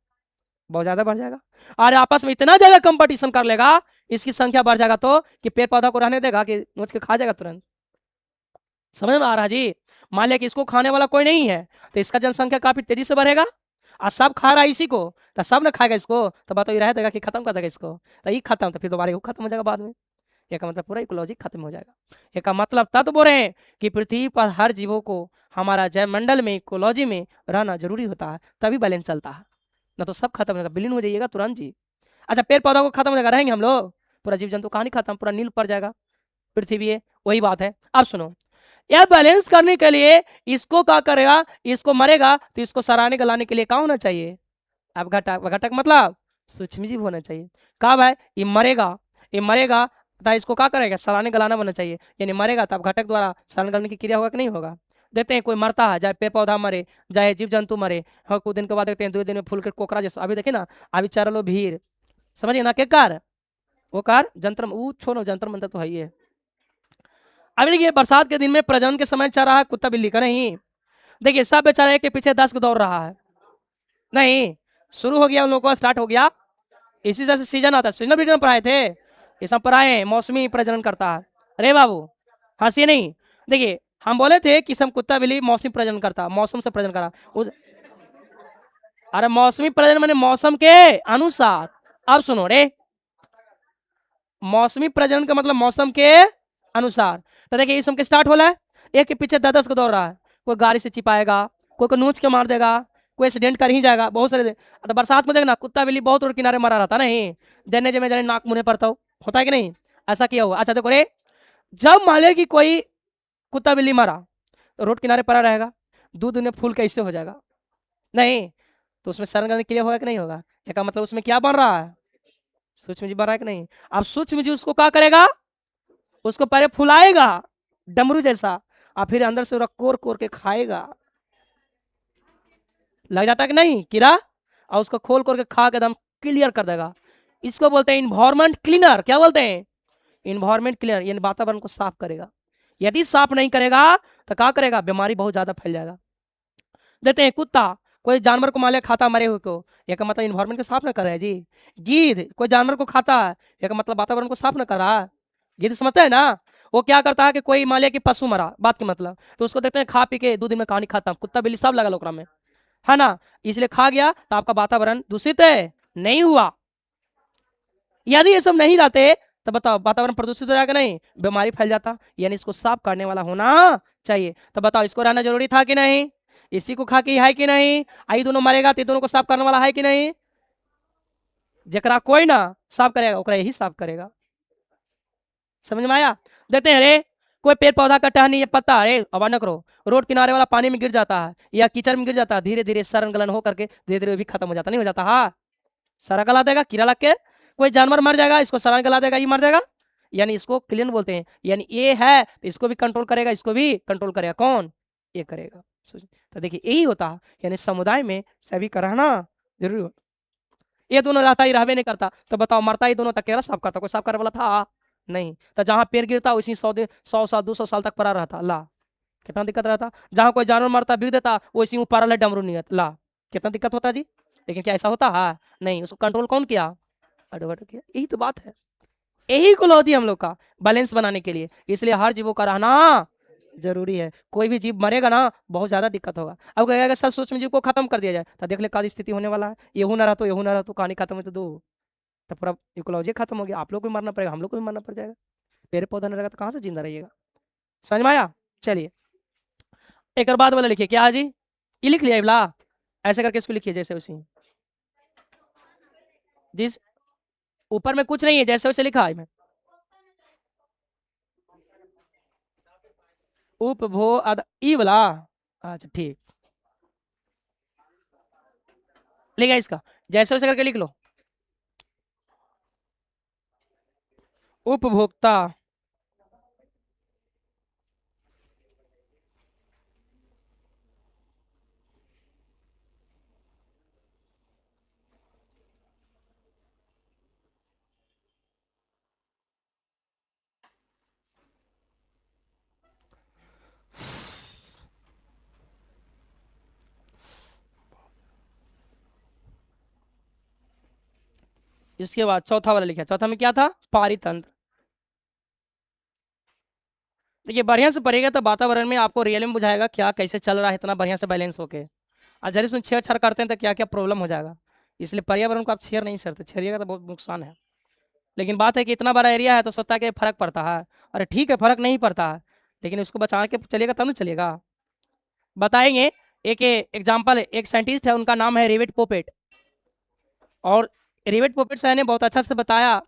बहुत ज्यादा बढ़ जाएगा। और आपस में इतना ज्यादा कंपटीशन कर लेगा, इसकी संख्या बढ़ जाएगा तो, कि पेड़ पौधा को रहने देगा कि नोच के खा जाएगा तुरंत। समझ में आ रहा जी? मान लिया कि इसको खाने वाला कोई नहीं है, तो इसका जनसंख्या काफी तेजी से बढ़ेगा, और सब खा रहा है इसी को, तो सब ने खाएगा इसको, तो बताओ ये रह देगा कि खत्म कर देगा इसको? तो ये खत्म, तो फिर दोबारा ये खत्म हो जाएगा बाद में। ये का मतलब पूरा इकोलॉजी खत्म हो जाएगा। ये का मतलब तब बोल रहे हैं कि पृथ्वी पर हर जीवों को, हमारा जैव मंडल में, इकोलॉजी में रहना जरूरी होता है, तभी बैलेंस चलता है, ना तो सब खत्म हो जाएगा, विलीन हो जाइएगा तुरंत जी। अच्छा, पेड़ पौधा को खत्म हो जाएगा, रहेंगे हम लोग? पूरा जीव जंतु कहानी खत्म, पूरा नील पड़ जाएगा पृथ्वी है। वही बात है। अब सुनो, यह बैलेंस करने के लिए इसको क्या करेगा, इसको मरेगा तो इसको सराहने गलाने के लिए क्या होना चाहिए? अब घटक, घटक मतलब सूक्ष्म जीव होना चाहिए। कब है ये मरेगा, ये मरेगा तो इसको क्या करेगा, सराहने गलाना बनना चाहिए, यानी मरेगा तब घटक द्वारा सराहने गलाने की क्रिया होगा कि नहीं होगा? देखते हैं कोई मरता है, चाहे पेड़ पौधा मरे, चाहे जीव जंतु मरे, हाँ, कुछ दिन के बाद देखते हैं 2 दिन में फूल के कोकरा जैसा, अभी देखिए ना, अभी चरलो भीड़, समझिए ना, के कार वो कार जंत्र, वो छोड़ो, जंतर मंत्र तो है ही है। अभी देखिए बरसात के दिन में प्रजनन के समय चल रहा है कुत्ता बिल्ली का, नहीं देखिए सब बेचारा एक के पीछे 10 को दौड़ रहा है, नहीं शुरू हो गया उन लोगों का, स्टार्ट हो गया। इसी तरह से सीजन आता है, सीजनल ब्रीडर पढ़ाए थे, ये सब पढ़ाए हैं, मौसमी प्रजनन करता है। अरे बाबू हंसी नहीं, देखिए हम बोले थे कि सब कुत्ता बिल्ली मौसमी प्रजनन करता, मौसम से प्रजनन करा अरे मौसमी प्रजनन मैंने मौसम के अनुसार। अब सुनो रे, मौसमी प्रजनन का मतलब मौसम के अनुसार। तो देखिए इस के स्टार्ट हो रहा है, एक के पीछे 10 को दौड़ रहा है, कोई गाड़ी से चिपाएगा, कोई को नोच के मार देगा, कोई एक्सीडेंट कर ही जाएगा, बहुत सारे। तो बरसात में देखना कुत्ता बिल्ली बहुत रोड किनारे मरा रहता नहीं, जने जमे जने नाक मुंह पड़ता हो, होता है कि नहीं? ऐसा किया हुआ। अच्छा देखो रे, जब मान लिया कि कोई कुत्ता बिल्ली मरा तो रोड किनारे पड़ा रहेगा, दूध में फूल कैसे हो जाएगा? नहीं, तो उसमें शरण क्रिया होगा कि नहीं होगा? क्या मतलब उसमें क्या बन रहा है? सूक्ष्म जीव बन रहा है कि नहीं? अब सूक्ष्म जीव उसको क्या करेगा, उसको पहले फुलाएगा डमरू जैसा, और फिर अंदर से कोर कोर के खाएगा, लग जाता है कि नहीं कीड़ा, और उसको खोल खोल के खा के एकदम क्लियर कर देगा। इसको बोलते हैं इन्वायरमेंट क्लीनर। क्या बोलते हैं? इन्वायरमेंट क्लीनर, यानी वातावरण को साफ करेगा। यदि साफ नहीं करेगा तो क्या करेगा? बीमारी बहुत ज्यादा फैल जाएगा। देते हैं कुत्ता, कोई जानवर को मान लिया खाता मरे हुए को, यह का मतलब इन्वायरमेंट को साफ ना कर रहा है जी। गिद्ध कोई जानवर को खाता है, यह का मतलब वातावरण को साफ ना कर रहा है। गिद्ध समझते हैं ना? वो क्या करता है कि कोई मान लिया कि पशु मरा, बात के मतलब, तो उसको देखते हैं खा पी के 2 दिन में कहानी खाता, कुत्ता बिल्ली सब लगा लोकरा में, है ना? इसलिए खा गया तो आपका वातावरण दूषित है नहीं हुआ। यदि ये सब नहीं रहते तो बताओ वातावरण प्रदूषित हो जाएगा नहीं, बीमारी फैल जाता। यानी इसको साफ करने वाला होना चाहिए। तो बताओ इसको रहना जरूरी था कि नहीं? इसी को खा के है कि नहीं? आई दोनों मरेगा तो दोनों को साफ करने वाला है कि नहीं? जकरा कोई ना साफ करेगा ओकरा यही साफ करेगा। समझ में आया? देते हैं रे, कोई पेड़ पौधा का टहनी ये पत्ता, अरे आवाज न करो, रोड किनारे वाला पानी में गिर जाता है या कीचड़ में गिर जाता है, धीरे धीरे सड़न गलन हो करके धीरे धीरे भी खत्म हो जाता, नहीं हो जाता? हाँ, सारा गला देगा कीड़ा लग के, कोई जानवर मर जाएगा, इसको सारा गला देगा, ये मर जाएगा। यानी इसको क्लीन बोलते हैं। यानी ये है तो इसको भी कंट्रोल करेगा, इसको भी कंट्रोल करेगा, कौन? ये करेगा। तो देखिए यही होता है, यानी समुदाय में सभी का रहना जरूरी होता। ये दोनों रहता ही रहबे नहीं करता तो बताओ मरता ही दोनों तक केरा साफ करता? कोई साफ करने वाला था नहीं। तो जहाँ पेड़ गिरता उसी 100 साल 200 साल तक पड़ा रहता, ला कितना दिक्कत रहता। जहाँ कोई जानवर मरता बिक देता वैसी ऊपर है डमरू नियत, ला कितना दिक्कत होता जी। लेकिन क्या ऐसा होता है? नहीं। उसको कंट्रोल कौन किया? एडवर्ट किया। यही तो बात है, यही इकोलॉजी हम लोग का बैलेंस बनाने के लिए। इसलिए हर जीवों का रहना जरूरी है। कोई भी जीव मरेगा ना बहुत ज्यादा दिक्कत होगा। अब कहेगा सर सूक्ष्म जीव को खत्म कर दिया जाए तो देख ले क्या स्थिति होने वाला है। येहू ना रहा तो येहू ना रहा तो कहानी खत्म है तो दो, तो पूरा इकोलॉजी खत्म हो गया। आप लोग को भी मरना पड़ेगा, हम लोग को भी मरना पड़ जाएगा। पेड़ पौधा नहीं रहेगा तो कहाँ से जिंदा रहिएगा? समझ में आया? चलिए एक और बात वाला लिखिए। क्या है जी? ये लिख लिया इबला, ऐसे करके इसको लिखिए जैसे उसी, जिस ऊपर में कुछ नहीं है जैसे वैसे लिखा है। उपभोग ई वाला, अच्छा ठीक, लिखा इसका जैसे वैसे करके लिख लो। उपभोक्ता इसके बाद चौथा वाला लिखा। चौथा में क्या था? पारितंत्र। देखिए बढ़िया से पढ़ेगा तो वातावरण में आपको रियल में बुझाएगा क्या कैसे चल रहा है इतना बढ़िया से बैलेंस होके। और जरा इसमें छेड़छाड़ करते हैं तो क्या क्या प्रॉब्लम हो जाएगा। इसलिए पर्यावरण को आप छेड़ नहीं सकते, छेड़िएगा तो बहुत नुकसान है। लेकिन बात है कि इतना बड़ा एरिया है तो सोचता है कि फर्क पड़ता है। अरे ठीक है फर्क नहीं पड़ता है, लेकिन उसको बचा के चलिएगा तब ना चलेगा। बताएंगे एक एग्जाम्पल। एक साइंटिस्ट है उनका नाम है रिवेट पोपेट, और रिवेट पोपेट साहब ने बहुत अच्छा से बताया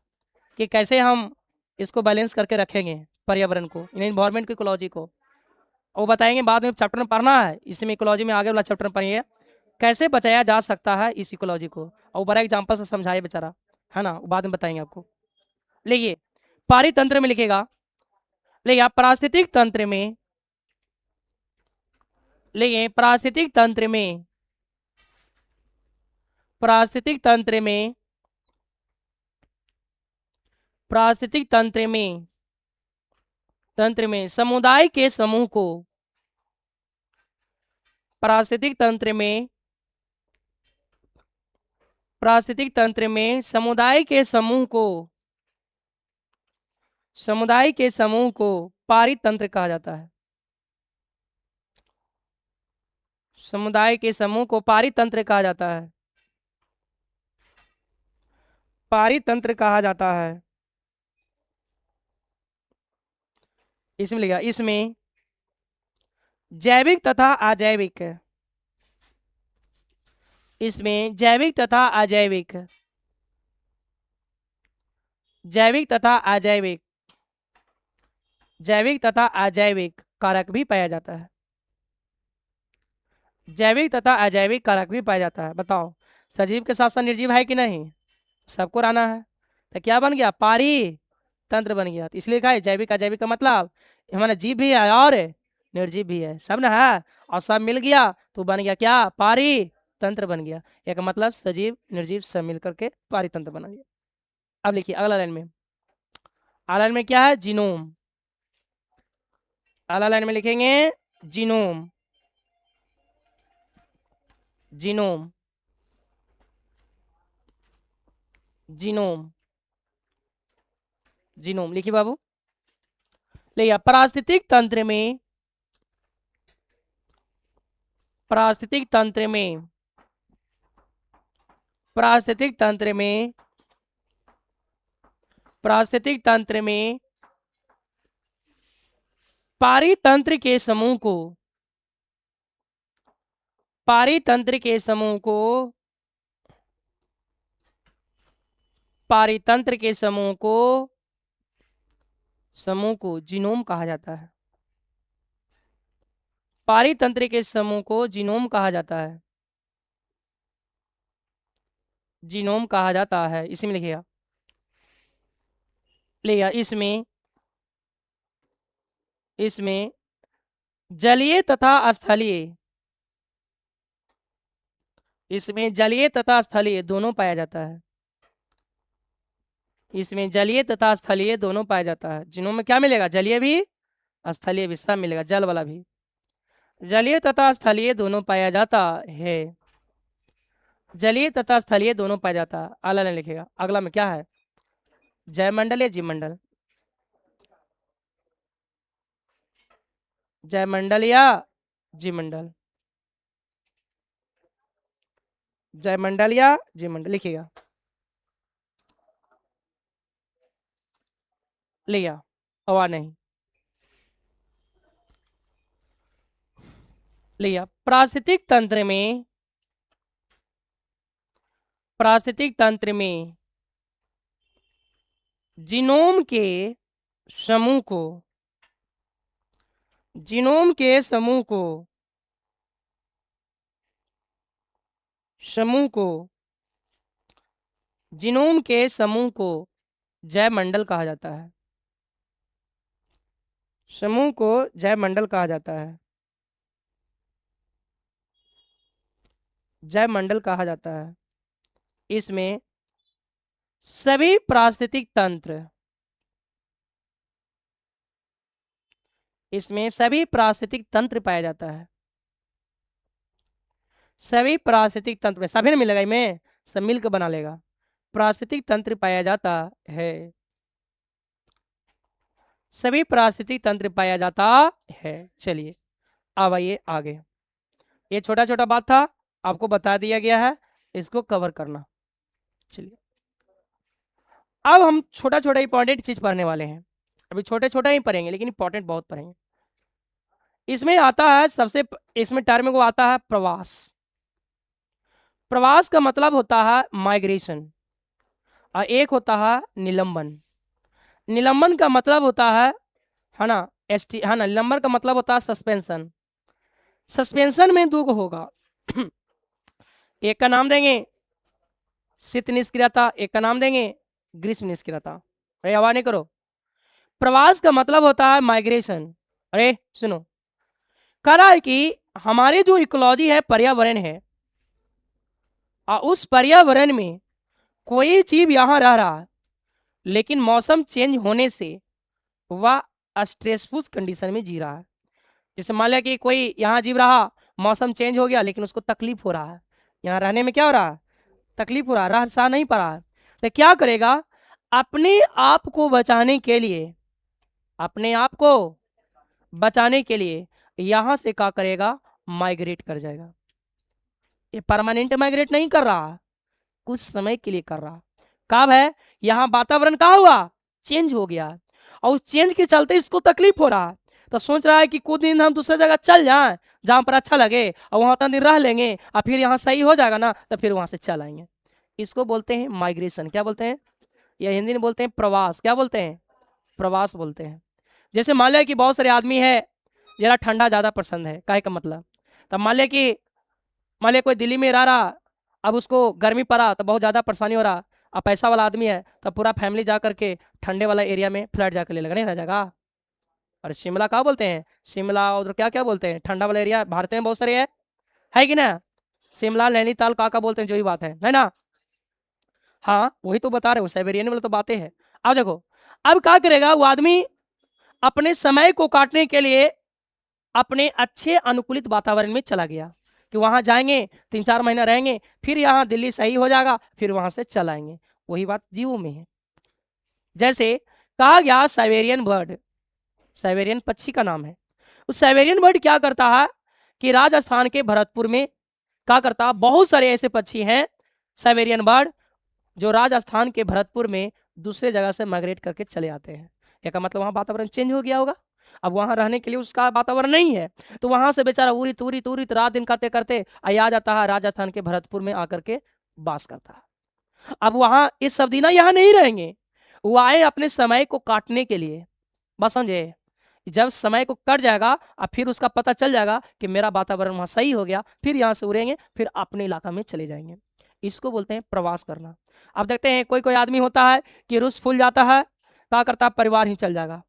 कि कैसे हम इसको बैलेंस करके रखेंगे पर्यावरण को, इन्वायरमेंट की इकोलॉजी को। वो बताएंगे बाद में चैप्टर में पढ़ना है, इसमें इकोलॉजी में आगे वाला चैप्टर में पढ़िए कैसे बचाया जा सकता है इस इकोलॉजी को। और बड़ा एग्जाम्पल से समझाए बेचारा, है ना, वो बाद में बताएंगे आपको। लिखिए पारितंत्र में लिखेगा, लिखिए आप पारिस्थितिक तंत्र में, लिखिए पारिस्थितिक तंत्र में, पारिस्थितिक तंत्र में, पारिस्थितिक तंत्र में, तंत्र में समुदाय के समूह को, पारिस्थितिक तंत्र में, पारिस्थितिक तंत्र में समुदाय के समूह को, समुदाय के समूह को पारितंत्र कहा जाता है। समुदाय के समूह को पारितंत्र कहा जाता है, पारितंत्र कहा जाता है। इसमें लिखा, इसमें जैविक तथा अजैविक, इसमें जैविक तथा अजैविक, जैविक तथा अजैविक, जैविक तथा अजैविक कारक भी पाया जाता है। जैविक तथा अजैविक कारक भी पाया जाता है। बताओ सजीव के साथ साथ निर्जीव है कि नहीं? सबको रहना है तो क्या बन गया? पारी तंत्र बन गया। तो इसलिए कहा है जैविक अजैविक का मतलब हमारे जीव भी है और निर्जीव भी है, सब ना है, और सब मिल गया तो बन गया क्या? पारी तंत्र बन गया। एक मतलब सजीव निर्जीव सब मिल करके पारी तंत्र बना गया। अब लिखिए अगला लाइन में, अगला लाइन में क्या है, जीनोम। अगला लाइन में लिखेंगे जीनोम, जीनोम, जीनोम, जीनोम लिखिए बाबू। लिखिए पारिस्थितिक तंत्र में, पारिस्थितिक तंत्र में, पारिस्थितिक तंत्र में, पारिस्थितिक तंत्र में पारितंत्र के समूह को, पारितंत्र के समूह को, पारितंत्र के समूह को, समूह को जीनोम कहा जाता है। पारितंत्र के समूह को जीनोम कहा जाता है, जीनोम कहा जाता है। इसी में लिखिएगा, लिखिएगा इसमें, इसमें जलीय तथा स्थलीय, इसमें जलीय तथा स्थलीय दोनों पाया जाता है, इसमें जलीय तथा स्थलीय दोनों पाया जाता है। जीनोम में क्या मिलेगा, जलीय भी स्थलीय भी, सब मिलेगा, जल वाला भी। जलीय तथा स्थलीय दोनों पाया जाता है, जलीय तथा स्थलीय दोनों पाया जाता है। अगला नहीं लिखेगा, अगला में क्या है, जयमंडल या जीवमंडल, जयमंडल या जीवमंडल, जयमंडल या जीवमंडल लिखिएगा। लिया हवा नहीं, लिया पारिस्थितिक तंत्र में, पारिस्थितिक तंत्र में जीनोम के समूह को, जीनोम के समूह को, समूह को, जीनोम के समूह को जयमंडल कहा जाता है, समूह को जयमंडल कहा जाता है, जयमंडल कहा जाता है। इसमें सभी पारिस्थितिक तंत्र, इसमें सभी पारिस्थितिक तंत्र पाया जाता है, सभी पारिस्थितिक तंत्र में सभी ने मिलेगा, में सब मिलकर बना लेगा, पारिस्थितिक तंत्र पाया जाता है, सभी पारिस्थितिक तंत्र पाया जाता है। चलिए अब आइए आगे, ये छोटा छोटा बात था, आपको बता दिया गया है, इसको कवर करना। चलिए अब हम छोटा छोटा इंपॉर्टेंट चीज पढ़ने वाले हैं, अभी छोटे छोटे ही पढ़ेंगे लेकिन इंपॉर्टेंट बहुत पढ़ेंगे। इसमें आता है सबसे, इसमें टर्म को आता है प्रवास। प्रवास का मतलब होता है माइग्रेशन, और एक होता है निलंबन। निलंबन का मतलब होता है ना, है ना, निलंबन का मतलब होता है सस्पेंशन। सस्पेंशन में दो होगा एक का नाम देंगे शीत निष्क्रियता, एक का नाम देंगे ग्रीष्म निष्क्रियता। अरे आवाज नहीं करो। प्रवास का मतलब होता है माइग्रेशन। अरे सुनो, कह रहा है कि हमारी जो इकोलॉजी है, पर्यावरण है, और उस पर्यावरण में कोई जीव यहां रह रहा है, लेकिन मौसम चेंज होने से वह स्ट्रेसफुल कंडीशन में जी रहा है। जैसे मान लिया कि कोई यहाँ जीव रहा, मौसम चेंज हो गया लेकिन उसको तकलीफ हो रहा है, यहाँ रहने में क्या हो रहा है, तकलीफ हो रहा है, रह सह नहीं पा रहा है, तो क्या करेगा, अपने आप को बचाने के लिए, अपने आप को बचाने के लिए यहां से क्या करेगा, माइग्रेट कर जाएगा। ये परमानेंट माइग्रेट नहीं कर रहा, कुछ समय के लिए कर रहा। कब है, यहाँ वातावरण क्या हुआ, चेंज हो गया, और उस चेंज के चलते इसको तकलीफ हो रहा है, तो सोच रहा है कि कुछ दिन हम दूसरी जगह चल जाएं जहां पर अच्छा लगे, और वहां उतना दिन रह लेंगे, और फिर यहाँ सही हो जाएगा ना, तो फिर वहां से चल आएंगे। इसको बोलते हैं माइग्रेशन। क्या बोलते हैं, या हिंदी में बोलते हैं प्रवास। क्या बोलते हैं, प्रवास बोलते हैं। जैसे मान लिया कि बहुत सारे आदमी है जरा ठंडा ज्यादा पसंद है, काहे का मतलब, तब मान लिया कि, मान लिया कोई दिल्ली में रह रहा, अब उसको गर्मी पड़ा तो बहुत ज़्यादा परेशानी हो रहा, अब पैसा वाला आदमी है तो पूरा फैमिली जा करके ठंडे वाला एरिया में फ्लैट जाकर ले लेगा, नहीं रह जाएगा। और शिमला क्या बोलते हैं, शिमला उधर क्या क्या बोलते हैं, ठंडा वाला एरिया भारत में बहुत सारे है कि ना, शिमला नैनीताल का बोलते हैं, जो ही बात है ना। हाँ वही तो बता रहे हो, साइबेरियन वाला तो बातें है। अब देखो, अब क्या करेगा वो आदमी, अपने समय को काटने के लिए अपने अच्छे अनुकूलित वातावरण में चला गया कि वहां जाएंगे, 3-4 महीना रहेंगे, फिर यहाँ दिल्ली सही हो जाएगा, फिर वहां से चलाएंगे। वही बात जीवों में है। जैसे कहा गया साइबेरियन बर्ड, साइबेरियन पक्षी का नाम है। उस साइबेरियन बर्ड क्या करता है कि राजस्थान के भरतपुर में क्या करता है, बहुत सारे ऐसे पक्षी हैं साइबेरियन बर्ड जो राजस्थान के भरतपुर में दूसरे जगह से माइग्रेट करके चले आते हैं। एक मतलब वहाँ वातावरण चेंज हो गया होगा, अब वहाँ रहने के लिए उसका वातावरण नहीं है, तो वहां से बेचारा उड़ित उड़ित उड़ित रात दिन करते करते आ जाता है राजस्थान के भरतपुर में आकर के वास करता है। अब वहां इस सब दिना यहाँ नहीं रहेंगे, वो आए अपने समय को काटने के लिए। बस समझे, जब समय को कट जाएगा और फिर उसका पता चल जाएगा कि मेरा वातावरण वहां सही हो गया, फिर यहाँ से उड़ेंगे, फिर अपने इलाका में चले जाएंगे। इसको बोलते हैं प्रवास करना। अब देखते हैं कोई कोई आदमी होता है कि रुस फूल जाता है, क्या करता है, परिवार ही चल जाएगा,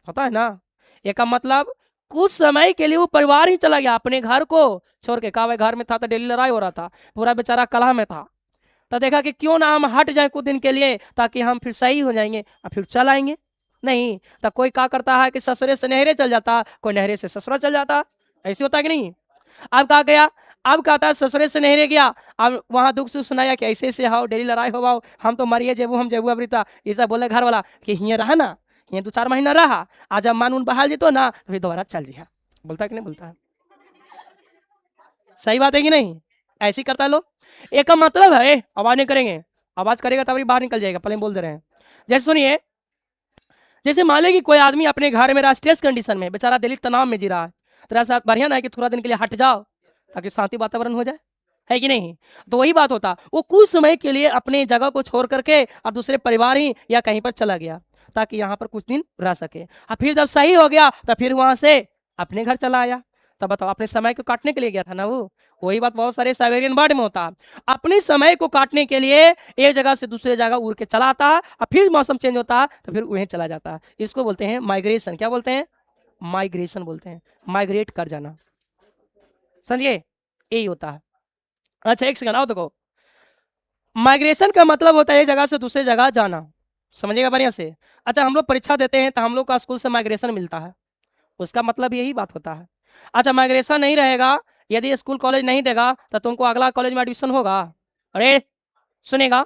होता है ना। एक मतलब कुछ समय के लिए वो परिवार ही चला गया, अपने घर को छोड़ के। कहा घर में था तो डेली लड़ाई हो रहा था, पूरा बेचारा कलह में था, तो देखा कि क्यों ना हम हट जाए कुछ दिन के लिए ताकि हम फिर सही हो जाएंगे और फिर चल आएंगे। नहीं, तो कोई क्या करता है कि ससुरे से नहरे चल जाता, कोई नहरे से ससुरा चल जाता, ऐसे होता कि नहीं। अब कहा गया, अब कहता है ससुरे से नहरे गया, अब वहां दुख सुख सुनाया कि ऐसे ऐसे हाओ डेली लड़ाई हो, हम तो मरिए जेबू, हम जेबू अबरीता, ये सब बोले घर वाला कि हिये रहा ना, ये 2-4 महीना रहा, आज जब मान उन बहाल जीतो ना तो फिर दोबारा चल जिया। बोलता है कि नहीं बोलता है, सही बात है कि नहीं। ऐसी करता है लोग। एक का मतलब है आवाज नहीं करेंगे, आवाज करेगा तभी बाहर निकल जाएगा, पहले बोल दे रहे हैं। जैसे सुनिए, जैसे मान ले कि कोई आदमी अपने घर में स्ट्रेस कंडीशन में बेचारा दिल्ली तनाव में जी रहा है, तेरा साथ बढ़िया ना है कि थोड़ा दिन के लिए हट जाओ ताकि शांति वातावरण हो जाए, है कि नहीं। तो वही बात होता, वो कुछ समय के लिए अपने जगह को छोड़ करके अब दूसरे परिवार ही या कहीं पर चला गया ताकि यहाँ पर कुछ दिन रह सके, और फिर जब सही हो गया तो फिर वहां से अपने घर चला आया। तब बताओ, अपने समय को काटने के लिए गया था ना वो। वही बात बहुत सारे साइबेरियन बर्ड में होता, अपने समय को काटने के लिए एक जगह से दूसरे जगह उड़ के चला आता है, और फिर मौसम चेंज होता है तो फिर वहीं चला जाता है। इसको बोलते हैं माइग्रेशन। क्या बोलते हैं, माइग्रेशन बोलते हैं, माइग्रेट कर जाना, समझिए, यही होता है। अच्छा एक सेकंड आओ, देखो, माइग्रेशन का मतलब होता है एक जगह से दूसरे जगह जाना, समझिएगा बढ़िया से। अच्छा हम लोग परीक्षा देते हैं तो हम लोग का स्कूल से माइग्रेशन मिलता है, उसका मतलब यही बात होता है। अच्छा माइग्रेशन नहीं रहेगा, यदि स्कूल कॉलेज नहीं देगा तो तुमको अगला कॉलेज में एडमिशन होगा। अरे सुनेगा,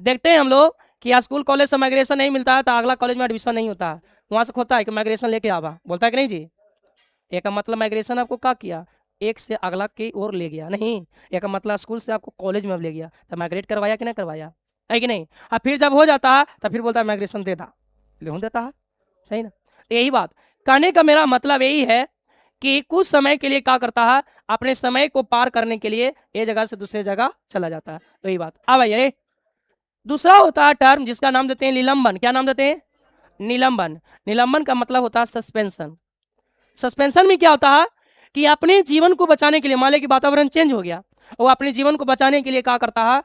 देखते हैं हम लोग कि स्कूल कॉलेज से माइग्रेशन नहीं मिलता है तो अगला कॉलेज में एडमिशन नहीं होता है, वहां से होता है कि माइग्रेशन लेके आवा, बोलता है कि नहीं जी। एक मतलब माइग्रेशन आपको क्या किया, एक से अगला की ओर ले गया, नहीं एक मतलब स्कूल से आपको कॉलेज में ले गया, तो माइग्रेट करवाया कि नहीं करवाया, है कि नहीं। अब फिर जब हो जाता है तो फिर बोलता है माइग्रेशन देता, ले देता है, सही ना। यही बात कहने का मेरा मतलब यही है कि कुछ समय के लिए क्या करता है, अपने समय को पार करने के लिए एक जगह से दूसरे जगह चला जाता है, तो यही बात। अब आइए दूसरा होता है टर्म जिसका नाम देते हैं निलंबन। क्या नाम देते हैं, निलंबन। निलंबन का मतलब होता है सस्पेंशन। सस्पेंशन में क्या होता है कि अपने जीवन को बचाने के लिए, मान ले कि वातावरण चेंज हो गया, वो अपने जीवन को बचाने के लिए क्या करता है,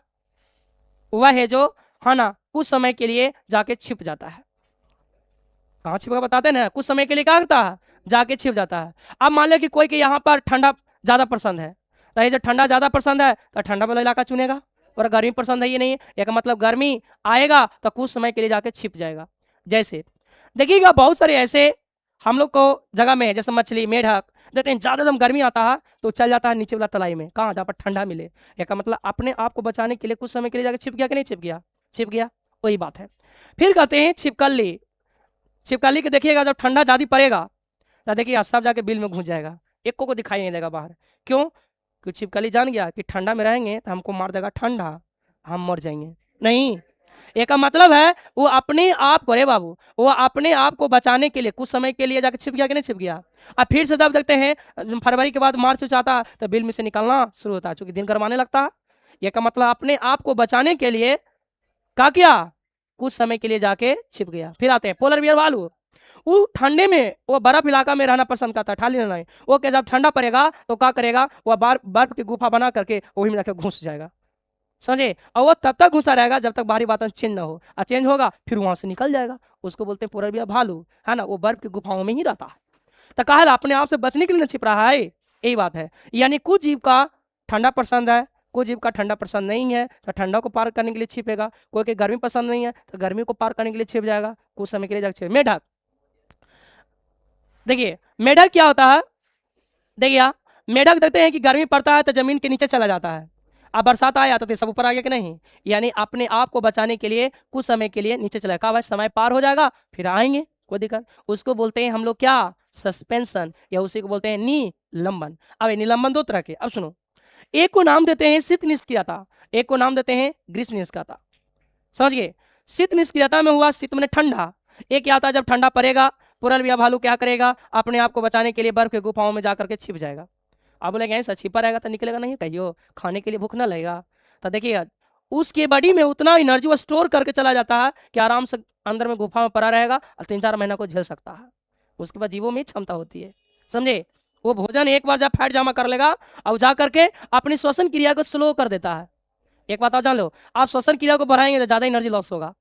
वह है जो है ना कुछ समय के लिए जाके छिप जाता है। कहाँ छिपा बताते ना, कुछ समय के लिए क्या करता है, जाके छिप जाता है। अब मान ले कि कोई के यहाँ पर ठंडा ज्यादा पसंद है, तो ये जो ठंडा ज्यादा पसंद है तो ठंडा वाला इलाका चुनेगा, और गर्मी पसंद है ये नहीं है, एक मतलब गर्मी आएगा तो कुछ समय के लिए जाके छिप जाएगा। जैसे देखिएगा बहुत सारे ऐसे हम लोग को जगह में है, जैसे मछली मेढक देखते हैं, ज्यादा दम गर्मी आता है तो चल जाता है नीचे वाला तलाई में, कहाँ जहाँ पर ठंडा मिले। एक मतलब अपने आप को बचाने के लिए कुछ समय के लिए जाके छिप गया कि नहीं छिप गया, छिप गया, वही बात है। फिर कहते हैं छिपकली। छिपकली के देखिएगा जब ठंडा ज्यादा पड़ेगा तो देखिए सब जाके बिल में घुस जाएगा, एक को दिखाई नहीं देगा बाहर। क्यों, क्योंकि छिपकली जान गया कि ठंडा में रहेंगे तो हमको मार देगा ठंडा, हम मर जाएंगे। नहीं, एक मतलब है वो अपने आप को, रे बाबू, वो अपने आप को बचाने के लिए कुछ समय के लिए जाके छिप गया कि नहीं छिप गया। अब फिर से तब देखते हैं फरवरी के बाद मार्च आता तो बिल में से निकलना शुरू होता है, चूंकि दिन गर्माने लगता है। यह का मतलब अपने आप को बचाने के लिए क्या किया, कुछ समय के लिए जाके छिप गया। फिर आते हैं पोलर बियर भालू। वो ठंडे में, वो बर्फ इलाका में रहना पसंद करता है, ठाली नहीं। वो क्या जब ठंडा पड़ेगा तो क्या करेगा, वह बर्फ की गुफा बना करके वही में जाकर घुस जाएगा, समझे। और वो तब तक घुसा रहेगा जब तक बाहरी वातावरण चेंज ना हो, और चेंज होगा फिर वहां से निकल जाएगा। उसको बोलते हैं पोलर बियर भालू, है ना। वो बर्फ की गुफाओं में ही रहता है, तो कहा अपने आप से बचने के लिए छिप रहा है, यही बात है। यानी कुछ जीव का ठंडा पसंद है, कोई जीव का ठंडा पसंद नहीं है तो ठंडा को पार करने के लिए छिपेगा, कोई के गर्मी पसंद नहीं है तो गर्मी को पार करने के लिए छिप जाएगा, कुछ समय के लिए जाकर छिप। मेढक, देखिए मेढक क्या होता है, देखिए मेढक देखते हैं कि गर्मी पड़ता है तो जमीन के नीचे चला जाता है, अब बरसात आया तो सब ऊपर आ गया कि नहीं, यानी अपने आप को बचाने के लिए कुछ समय के लिए नीचे चला गया, भाई समय पार हो जाएगा फिर आएंगे, कोई दिक्कत, उसको बोलते हैं हम लोग क्या, सस्पेंशन, या उसी को बोलते हैं निलंबन। अब निलंबन दो तरह के, अब सुनो, एक को नाम देते हैं शीत निष्क्रियता, एक को नाम देते हैं ग्रीष्म निष्क्रियता, समझ गए। शीत निष्क्रियता में हुआ, शीत में ठंडा, एक क्या आता है जब ठंडा पड़ेगा पुरल या भालू क्या करेगा, अपने आप को बचाने के लिए बर्फ के गुफाओं में जाकर के छिप जाएगा। आप बोलेंगे ऐसा छिपा रहेगा तो निकलेगा नहीं, कहियो खाने के लिए भूख ना लगेगा, तो देखिए उसके बॉडी में उतना एनर्जी वो स्टोर करके चला जाता है कि आराम से अंदर में गुफा में पड़ा रहेगा और 3-4 महीना को झेल सकता है, उसके बाद जीवों में क्षमता होती है, समझे। वो भोजन एक बार जब फैट जमा कर लेगा और जा करके अपनी श्वसन क्रिया को स्लो कर देता है। एक बात आप जान लो, आप श्वसन क्रिया को बढ़ाएंगे तो ज़्यादा एनर्जी लॉस होगा,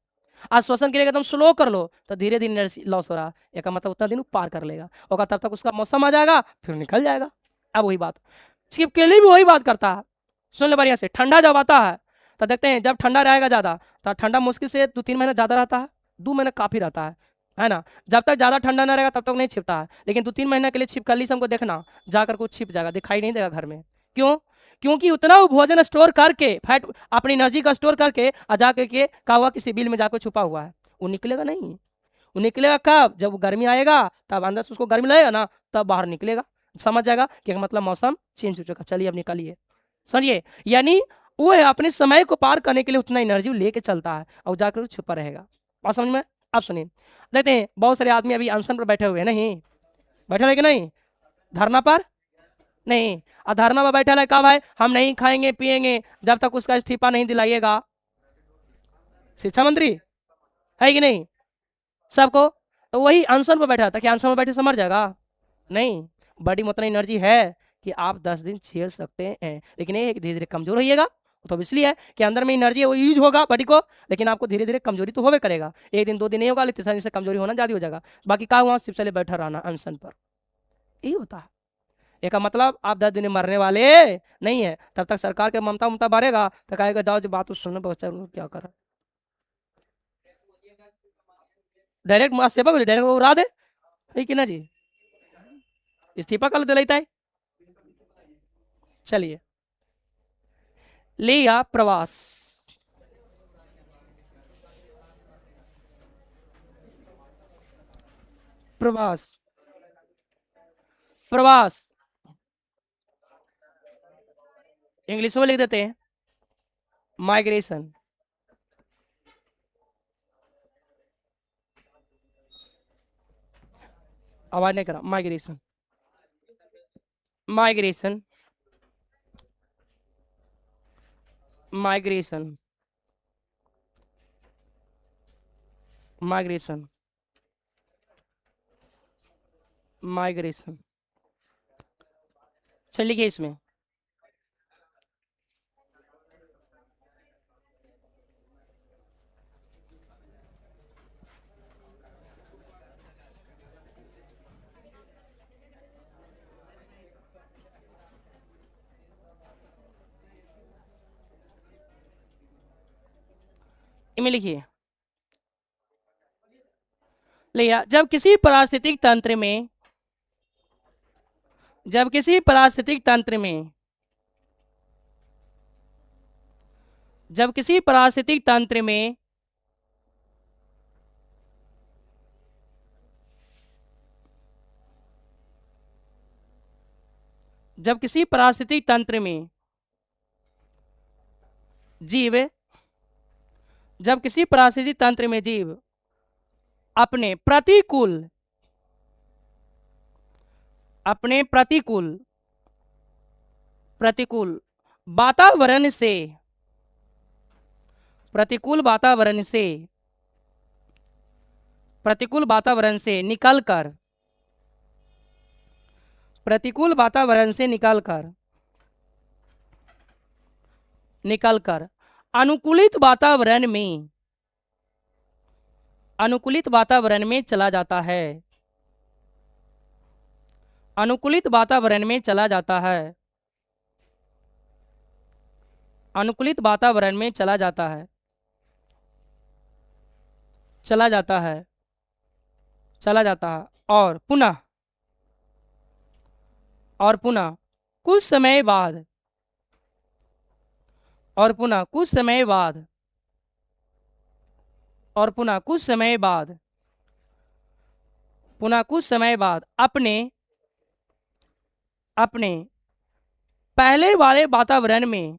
आज श्वसन क्रिया एकदम स्लो कर लो तो धीरे धीरे एनर्जी लॉस हो रहा है, एक मतलब उतना दिन पार कर लेगा और तब तक उसका मौसम आ जाएगा फिर निकल जाएगा। अब वही बात छिपकली भी वही बात करता है, सुन ले बढ़िया से, ठंडा जब आता है तो देखते हैं जब ठंडा रहेगा ज़्यादा तो ठंडा मुश्किल से 2-3 महीना ज़्यादा रहता है, 2 महीना काफ़ी रहता है ना, जब तक ज़्यादा ठंडा ना रहेगा तब तक नहीं छिपता है, लेकिन 2-3 महीने के लिए छिपकली से हमको देखना जाकर कुछ छिप जाएगा, दिखाई नहीं देगा घर में, क्यों, क्योंकि उतना वो भोजन स्टोर करके फैट अपनी एनर्जी का स्टोर करके जा करके का हुआ किसी बिल में जाकर छुपा हुआ है, वो निकलेगा नहीं, वो निकलेगा कब, जब गर्मी आएगा तब अंदर से उसको गर्मी लगेगा ना तब बाहर निकलेगा, समझ जाएगा कि मतलब मौसम चेंज हो चुका, चलिए अब निकलिए, समझिए, यानी वो है अपने समय को पार करने के लिए उतना एनर्जी लेके चलता है और जाकर छुपा रहेगा, बात समझ में। अब सुनिए, देखते हैं बहुत सारे आदमी अभी अनशन पर बैठे हुए हैं, नहीं बैठे हुए कि नहीं, धरना पर नहीं, धरना में बैठा है, कहा भाई हम नहीं खाएंगे पिएंगे जब तक उसका इस्तीफा नहीं दिलाइएगा, शिक्षा मंत्री है कि नहीं सबको, तो वही अनशन पर बैठा था, कि अनशन में बैठे से मर जाएगा, नहीं, बॉडी में उतना एनर्जी है कि आप 10 दिन झेल सकते हैं, लेकिन ये धीरे धीरे कमजोर होइएगा, तो इसलिए है कि अंदर में एनर्जी है वो यूज होगा बॉडी को, लेकिन आपको धीरे धीरे कमजोरी तो होवे करेगा, 1 दिन 2 दिन नहीं होगा, लेकिन 3 दिन से कमजोरी होना ज्यादा हो जाएगा, बाकी का वहाँ सिर्फ चले बैठा रहना अनशन पर, यही होता है। एक मतलब आप 10 दिन में मरने वाले नहीं है, तब तक सरकार के ममता ममता बढ़ेगा तो कहेगा जाओ जो बात सुनने बच्चा क्या करा, डायरेक्ट सेवा को डायरेक्ट उड़ा दे, है कि ना जी, इस्तीफा कर देता है। चलिए लिया प्रवास, प्रवास, प्रवास इंग्लिश में लिख देते हैं माइग्रेशन, आवाज नहीं करा, migration, migration, migration, migration, migration, चल लिखिए इसमें, इनमें लिखिए, लिया जब किसी पारिस्थितिक तंत्र में, जब किसी पारिस्थितिक तंत्र में, जब किसी पारिस्थितिक तंत्र में जब किसी पारिस्थितिक तंत्र में जीव, जब किसी पारिस्थितिक तंत्र में जीव अपने प्रतिकूल, अपने प्रतिकूल, प्रतिकूल वातावरण से, प्रतिकूल वातावरण से, प्रतिकूल वातावरण से निकलकर, प्रतिकूल वातावरण से निकलकर, निकलकर अनुकूलित वातावरण में, अनुकूलित वातावरण में चला जाता है, अनुकूलित वातावरण में चला जाता है, अनुकूलित वातावरण में चला जाता है, चला जाता है, चला जाता है और पुनः कुछ समय बाद, और पुनः कुछ समय बाद, और पुनः कुछ समय बाद, पुनः कुछ समय बाद अपने पहले वाले वातावरण में,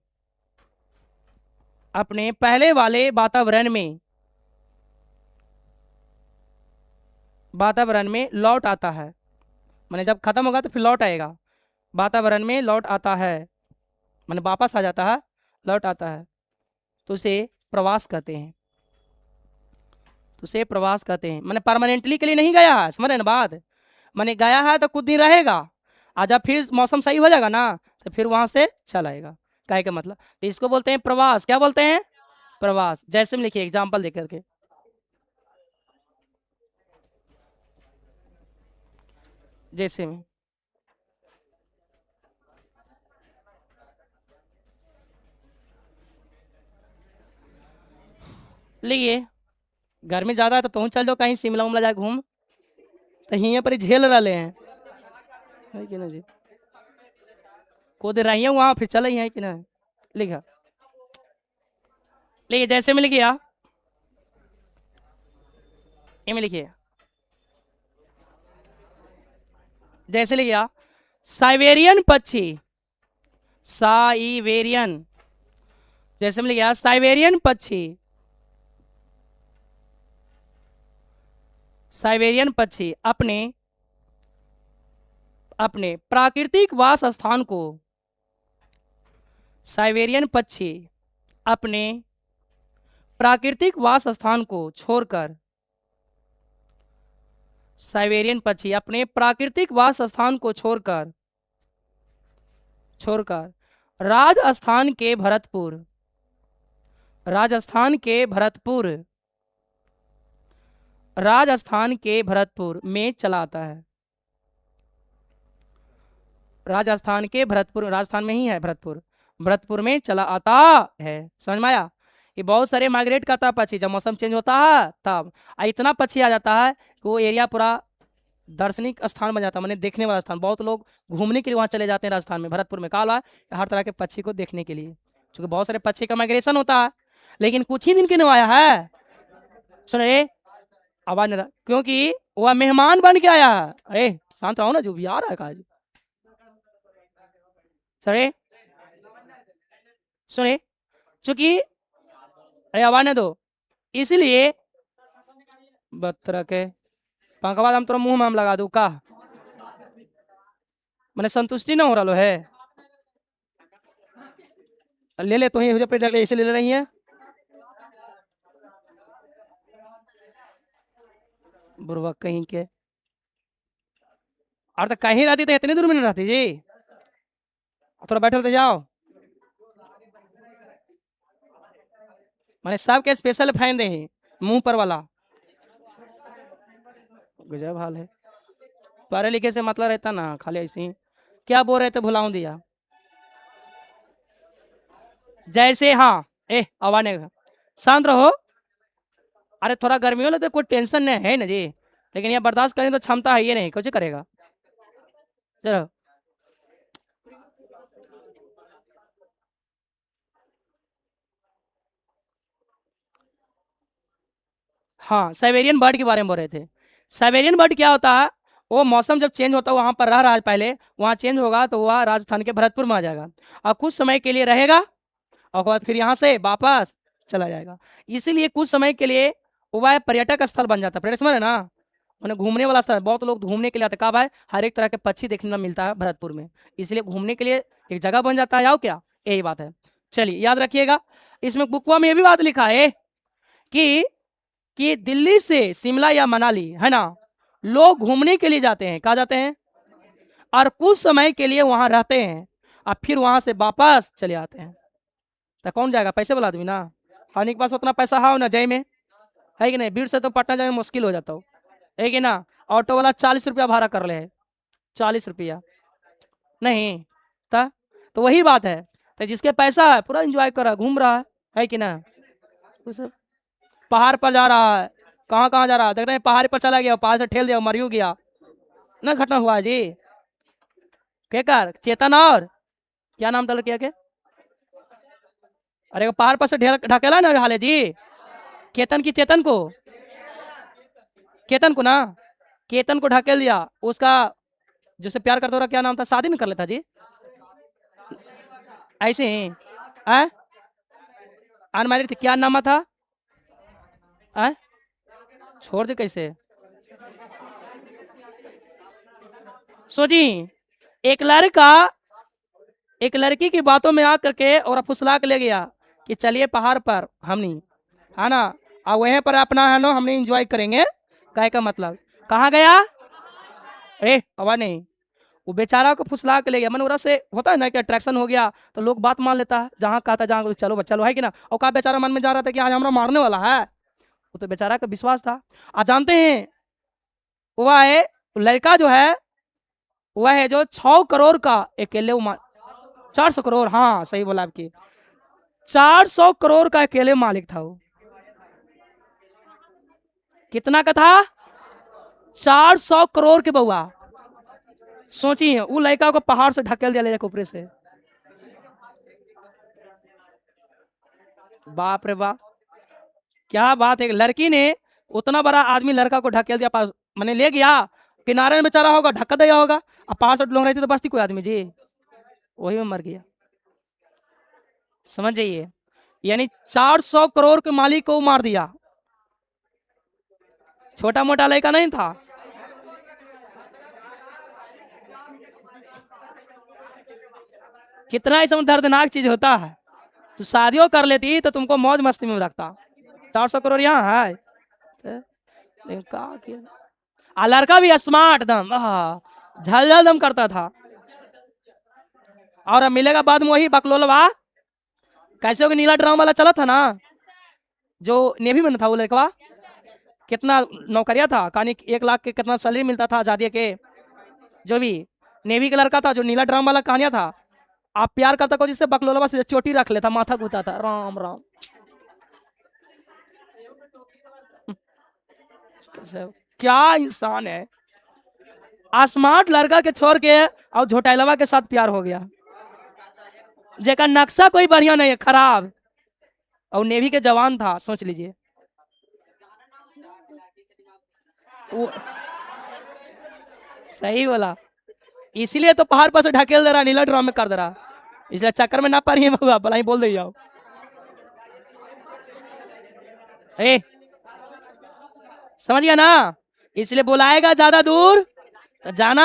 अपने पहले वाले वातावरण में लौट आता है। मैंने जब खत्म होगा तो फिर लौट आएगा, वातावरण में लौट आता है, मैंने वापस आ जाता है, लौट आता है, तो उसे प्रवास कहते हैं, तो उसे प्रवास कहते हैं। मैंने परमानेंटली के लिए नहीं गया है, समझ रहे ना बात, मैंने गया है तो कुछ दिन रहेगा, आ जब फिर मौसम सही हो जाएगा ना तो फिर वहां से चला आएगा, कहे का मतलब, तो इसको बोलते हैं प्रवास। क्या बोलते हैं? प्रवास। जैसे में लिखिए एग्जाम्पल देकर के, जैसे में लिए गर्मी ज्यादा है तो तुम चल जाओ कहीं शिमला उमला जाए घूम, तो यहाँ पर ही झेल रहे हैं, है कि ना जी, को दे रही है वहां फिर चल है कि ना। लिखा लिखिए, जैसे में लिखिए, में लिखिए, जैसे लिखिए साइबेरियन पक्षी, साइबेरियन, जैसे में लिखिए साइबेरियन पक्षी, साइबेरियन पक्षी अपने प्राकृतिक वास स्थान को, साइबेरियन पक्षी अपने प्राकृतिक वास स्थान को छोड़कर, साइबेरियन पक्षी अपने प्राकृतिक वास स्थान को छोड़कर राजस्थान के भरतपुर, राजस्थान के भरतपुर में चला आता है, राजस्थान के भरतपुर, राजस्थान में ही है भरतपुर में चला आता है। समझ में आया? ये बहुत सारे माइग्रेट करता है पक्षी, जब मौसम चेंज होता है तब इतना पक्षी आ जाता है कि वो एरिया पूरा दार्शनिक स्थान बन जाता है, मैंने देखने वाला स्थान, बहुत लोग घूमने के लिए वहाँ चले जाते हैं राजस्थान में, भरतपुर में, कहा हर तरह के पक्षी को देखने के लिए, क्योंकि बहुत सारे पक्षी का माइग्रेशन होता है, लेकिन कुछ ही दिन के लिए आया है। सुनिए आवाज नहीं, क्योंकि वह मेहमान बन के आया है। अरे शांत रहो ना, जो भी आ रहा है काज, सरे सुनिए, चूंकि अरे आवाज नहीं दो, इसलिए बतरा के पंखा बाद हम तोरा मुंह में हम लगा दू का, मैंने संतुष्टि ना हो रहा है, ले ले तो ही पेट ऐसे ले रही है, बुरबक कहीं के, और तो कहीं रहती तो इतनी दूर में नहीं रहती जी, थोड़ा बैठे तो जाओ, मैंने सबके स्पेशल फैन दे मुंह पर वाला, गजब हाल है, पढ़े लिखे से मतलब रहता ना, खाली ऐसे ही क्या बोल रहे थे भुलाऊं दिया, जैसे हाँ आवाज नहीं, शांत रहो, अरे थोड़ा गर्मी हो तो कोई टेंशन नहीं है ना जी, लेकिन यह बर्दाश्त करने तो क्षमता है ये नहीं, कुछ करेगा, चलो हाँ, साइबेरियन बर्ड के बारे में बोल रहे थे। साइबेरियन बर्ड क्या होता है, वो मौसम जब चेंज होता है वहां पर रह रहा है पहले, वहां चेंज होगा तो वह राजस्थान के भरतपुर में आ जाएगा और कुछ समय के लिए रहेगा और बाद फिर यहाँ से वापस चला जाएगा, इसीलिए कुछ समय के लिए वह पर्यटक स्थल बन जाता है, पर्यटक समझ है ना, उन्हें घूमने वाला स्थल, बहुत लोग घूमने के लिए आते हैं, कहा भाई हर एक तरह के पक्षी देखने को मिलता है भरतपुर में, इसलिए घूमने के लिए एक जगह बन जाता है, आओ क्या, यही बात है। चलिए याद रखिएगा, इसमें बुकवा में ये भी बात लिखा है कि दिल्ली से शिमला या मनाली है ना, लोग घूमने के लिए जाते हैं, कहा जाते हैं, और कुछ समय के लिए वहां रहते हैं और फिर वहां से वापस चले आते हैं, तो कौन जाएगा, पैसे वाला आदमी ना, खाने के पास उतना पैसा है ना जय में, है कि नहीं, भीड़ से तो पटना जाने में मुश्किल हो जाता हो, है कि ना, ऑटो वाला 40 रुपया भाड़ा कर ले, 40 रुपया नहीं था, तो वही बात है, तो जिसके पैसा है पूरा एंजॉय कर रहा है, घूम रहा है कि ना। उस पहाड़ पर जा रहा है, कहाँ कहाँ जा रहा है, देखते हैं पहाड़ पर चला गया, पहाड़ से ठेल दिया, मरियो गया ना, घटना हुआ है जी। क्या कर चेतन और क्या नाम था लड़किया के, अरे वो पहाड़ पर से ढकेला ना हाले जी, केतन की चेतन को, केतन को ना, केतन को ढकेल दिया। उसका जिससे प्यार करता रहा क्या नाम था, शादी में कर लेता जी ऐसे ही, अनमैरिड थी, क्या नाम था, छोड़ दे कैसे। सोची एक लड़का एक लड़की की बातों में आकर के और फुसला के ले गया कि चलिए पहाड़ पर हमने, है ना, और वहीं पर अपना है ना हमने एंजॉय करेंगे। कहे का मतलब कहाँ गया, अरे हवा नहीं, वो बेचारा को फुसला के ले गया। मनोरा से होता है ना कि अट्रैक्शन हो गया तो लोग बात मान लेता है, जहाँ कहा था जहाँ चलो बच्चा लो, है कि ना। और कहा बेचारा मन में जा रहा था कि आज हमारा मारने वाला है, वो तो बेचारा का विश्वास था। आज जानते हैं वह है लड़का जो है, वह है जो 6 करोड़ का अकेले 400 करोड़, हाँ सही बोला आपकी, 400 करोड़ का अकेले मालिक था वो। कितना का था, 400 करोड़ के बउआ। सोचिए वो लड़का को पहाड़ से ढकेल दिया ले जाके ऊपर से, बाप रे बाप क्या बात है। लड़की ने उतना बड़ा आदमी लड़का को ढकेल दिया, मैंने ले गया किनारे में बेचारा होगा, ढक्का दिया होगा, अब 65 लोग रहते तो बचती कोई आदमी जी, वही में मर गया। समझ जाइए, यानी 400 करोड़ के मालिक को मार दिया, छोटा मोटा लड़का नहीं था। कितना इसमें दर्दनाक चीज होता है। तो शादियों कर लेती तो तुमको मौज मस्ती में रखता, 400 करोड़ यहाँ है आ लड़का भी स्मार्ट दम, झलझल दम करता था। और अब मिलेगा बाद में वही बकलोलवा, कैसे हो नीला ड्राम वाला चला था ना, जो नेवी में था वो लड़का, कितना नौकरिया था, कहानी 1 लाख के कितना सैलरी मिलता था आजादी के, जो भी नेवी का लड़का था जो नीला ड्राम वाला कहानिया था। आप प्यार करता को जिससे बकलोलवा से चोटी रख लेता, माथा घुता था, राम राम क्या इंसान है। स्मार्ट लड़का के छोड़ के और झोटाइलवा के साथ प्यार हो गया, जेका नक्शा कोई बढ़िया नहीं है, खराब, और नेवी के जवान था, सोच लीजिए। सही बोला, इसीलिए तो पहाड़ पर से ढकेल दे रहा, नीला ड्राम में कर दे रहा, इसलिए चक्कर में ना पा रही है, भला ही बोल दे जाओ। समझ गया ना, इसलिए बुलाएगा ज्यादा दूर तो जाना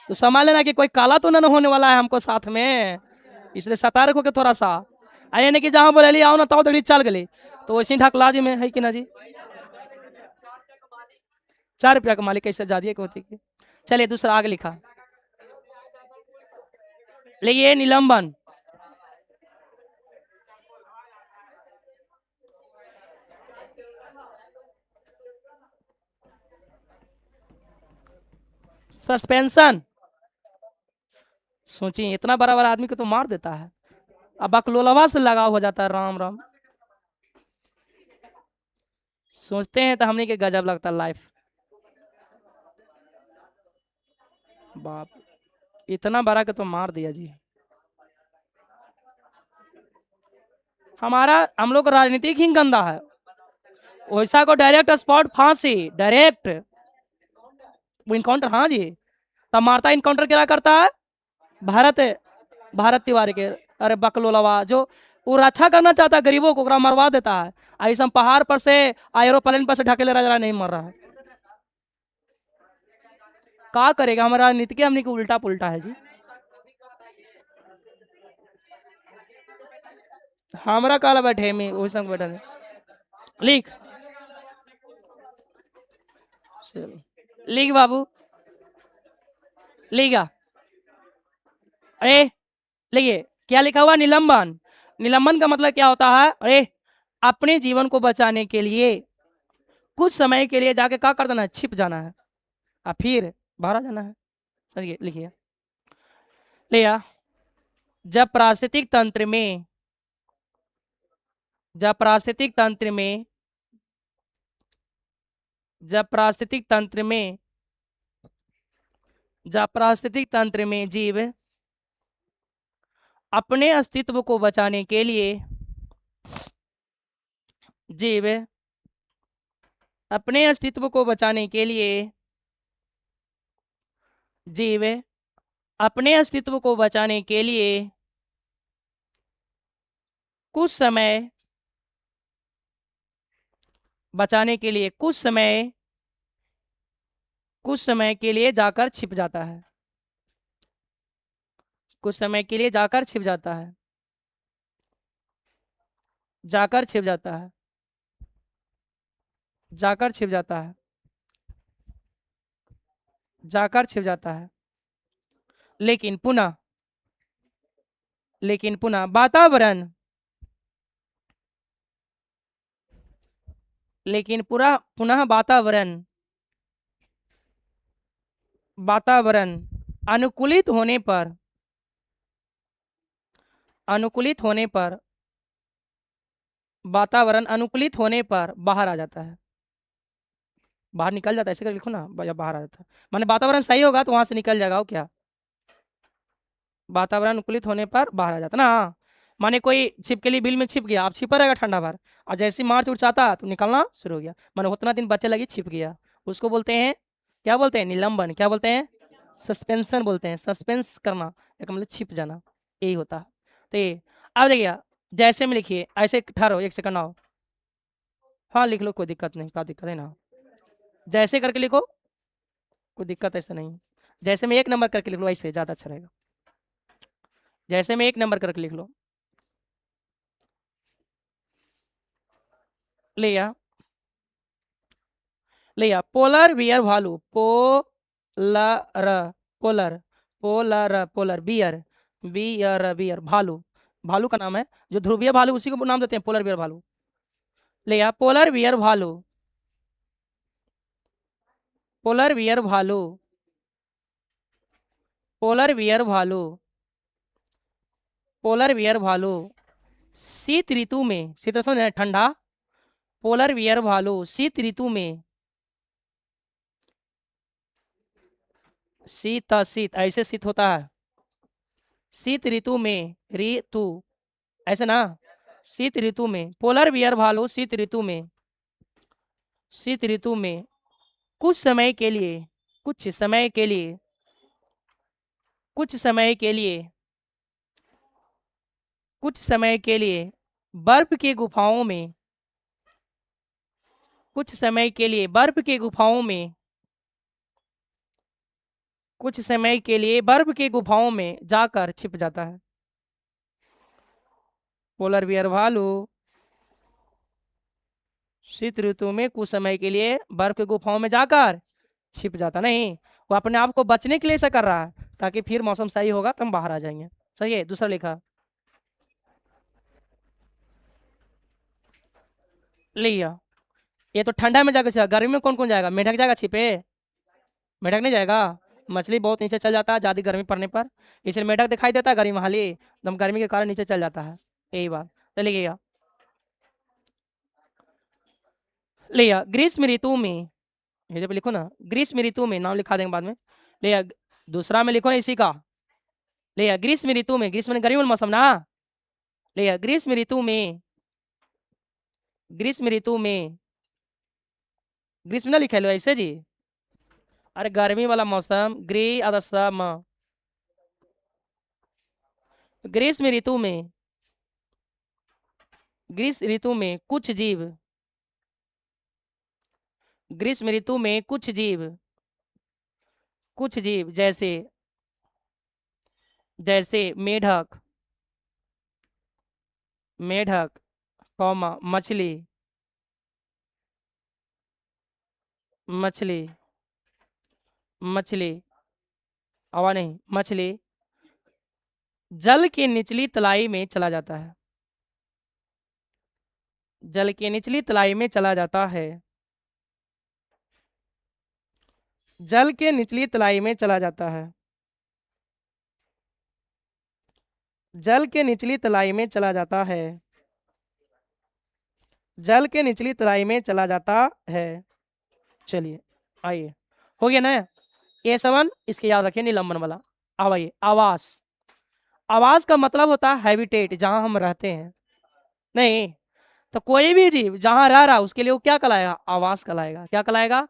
तो समझ लेना कि कोई काला तो ना होने वाला है हमको साथ में, इसलिए सतर्क होकर थोड़ा सा आए नहीं कि जहां बोले आओ ना ताओ तक चल गए, तो वैसे ढकलाजी में है कि ना जी। 4 रुपया का मालिक कैसे जा दिए होती की। चलिए दूसरा आगे लिखा, लेकिन निलंबन, सस्पेंशन। सोचिए इतना बड़ा बड़ा आदमी को तो मार देता है, अब बकलोलवा से लगाव हो जाता है, राम राम। सोचते हैं तो हमने के गजब लगता है लाइफ, बाप इतना बड़ा के तो मार दिया जी। हम लोग राजनीतिक ही गंदा है, वैसा को डायरेक्ट स्पॉट फांसी, डायरेक्ट वो इनकाउंटर, हाँ जी। तब मारता इनकाउंटर क्या करता है, भारत तिवारी के, अरे बकलोलवा जो वो रक्षा करना चाहता है गरीबों को, मरवा देता है। ऐसा पहाड़ पर से एरोप्लेन पर से ढकेले राजा नहीं मर रहा है, क्या करेगा हमारा नीति के, हमने को उल्टा पुल्टा है जी। हमारा काला बैठे में वही संग बैठा है, लिख लिख बाबू लिखा, अरे लिखिए क्या लिखा हुआ, निलंबन। निलंबन का मतलब क्या होता है, अरे अपने जीवन को बचाने के लिए कुछ समय के लिए जाके क्या कर देना है, छिप जाना है और फिर बाहर आ जाना है। समझिए लिखिए, लिया जब पारिस्थितिक तंत्र में जब पारिस्थितिक तंत्र में जब पारिस्थितिक तंत्र में जब पारिस्थितिक तंत्र में जीव अपने अस्तित्व को बचाने के लिए जीव अपने अस्तित्व को बचाने के लिए जीव अपने अस्तित्व को बचाने के लिए कुछ समय बचाने के लिए कुछ समय के लिए जाकर छिप जाता है। कुछ समय के लिए जाकर छिप जाता है। जाकर छिप जाता है। जाकर छिप जाता है। जाकर छिप जाता है। लेकिन पुनः वातावरण लेकिन पूरा पुनः वातावरण अनुकूलित होने पर अनुकूलित होने पर वातावरण अनुकूलित होने पर बाहर आ जाता है। बाहर निकल जाता है, ऐसे कर लिखो ना, या बाहर आ जाता है। माने वातावरण सही होगा तो वहां से निकल जाएगा। वो क्या, वातावरण अनुकूलित होने पर बाहर आ जाता ना। माने कोई छिपकली बिल में छिप गया, अब छिपा रहेगा ठंडा भर, और जैसे ही मार्च उड़ाता तो निकलना शुरू हो गया। माने उतना दिन बच्चे लगी छिप गया, उसको बोलते हैं, क्या बोलते हैं, निलंबन। क्या बोलते हैं, सस्पेंशन बोलते हैं। सस्पेंस करना एक मतलब छिप जाना, यही होता है। तो ये अब देखिए, जैसे में लिखिए, ऐसे ठहरो, एक सेकंड आओ। हाँ लिख लो, कोई दिक्कत नहीं, क्या दिक्कत है ना, जैसे करके लिखो, कोई दिक्कत ऐसे नहीं। जैसे में एक नंबर करके लिख लो, ऐसे ज़्यादा अच्छा रहेगा। जैसे में एक नंबर करके लिख लो। लिया लिया पोलर बियर भालू, polar polar polar polar bear bear bear भालू, भालू का नाम है। जो ध्रुवीय भालू उसी को नाम देते हैं पोलर बियर भालू। लिया पोलर बियर भालू, पोलर बियर भालू, पोलर बियर भालू, पोलर बियर भालू शीत ऋतु में, शीत समझ रहे हैं, ठंडा। पोलर बियर भालू शीत ऋतु में, शीत ऐसे शीत होता है, शीत ऋतु में, ऋतु ऐसे ना, शीत ऋतु में पोलर बियर भालू शीत ऋतु में कुछ समय के लिए कुछ समय के लिए कुछ समय के लिए कुछ समय के लिए बर्फ की गुफाओं में कुछ समय के लिए बर्फ की गुफाओं में कुछ समय के लिए बर्फ की गुफाओं में जाकर छिप जाता है। पोलर बियर भालू शीत ऋतु में कुछ समय के लिए बर्फ की गुफाओं में जाकर छिप जाता नहीं, वो अपने आप को बचने के लिए ऐसा कर रहा है, ताकि फिर मौसम सही होगा तो हम बाहर आ जाएंगे। सही है। दूसरा लिखा लिया, ये तो ठंडा में जाकर छिपा, गर्मी में कौन कौन जाएगा, मेढक जाएगा छिपे, मेढक नहीं जाएगा। मछली बहुत नीचे चल जाता है ज़्यादा गर्मी पड़ने पर, इसलिए मेढक दिखाई देता है गर्मी हाली, एकदम गर्मी के कारण नीचे चल जाता है। यही बात। चलिए लिया ग्रीष्म ऋतु में, ये जब लिखो ना ग्रीष्म ऋतु में, नाम लिखा देंगे बाद में। लिया दूसरा में लिखो ना इसी का, लिया ग्रीष्म ऋतु में, ग्रीष्म में गर्मी वाला मौसम ना, लिया ग्रीष्म ऋतु में, ग्रीष्म ऋतु में, ग्रीष्म ना लिखे लो ऐसे जी, अरे गर्मी वाला मौसम, ग्रीष्म ऋतु में, ग्रीष्म ऋतु में कुछ जीव, ग्रीष्म ऋतु में कुछ जीव जैसे जैसे मेढक, मेढक कौमा मछली, मछली मछली हवा नहीं, मछली जल की निचली तलाई में चला जाता है, जल की निचली तलाई में चला जाता है, जल के निचली तलाई में चला जाता है। जल के निचली तलाई में चला जाता है। जल के निचली तलाई में चला जाता है। चलिए आइए, हो गया ना ये सेवन, इसके याद रखिए निलंबन वाला। अब आइए आवास। आवास का मतलब होता है हैबिटेट, जहां हम रहते हैं। नहीं तो कोई भी जीव जहां रह रहा है उसके लिए वो क्या कहलाएगा? आवास कहलाएगा। क्या कहलाएगा?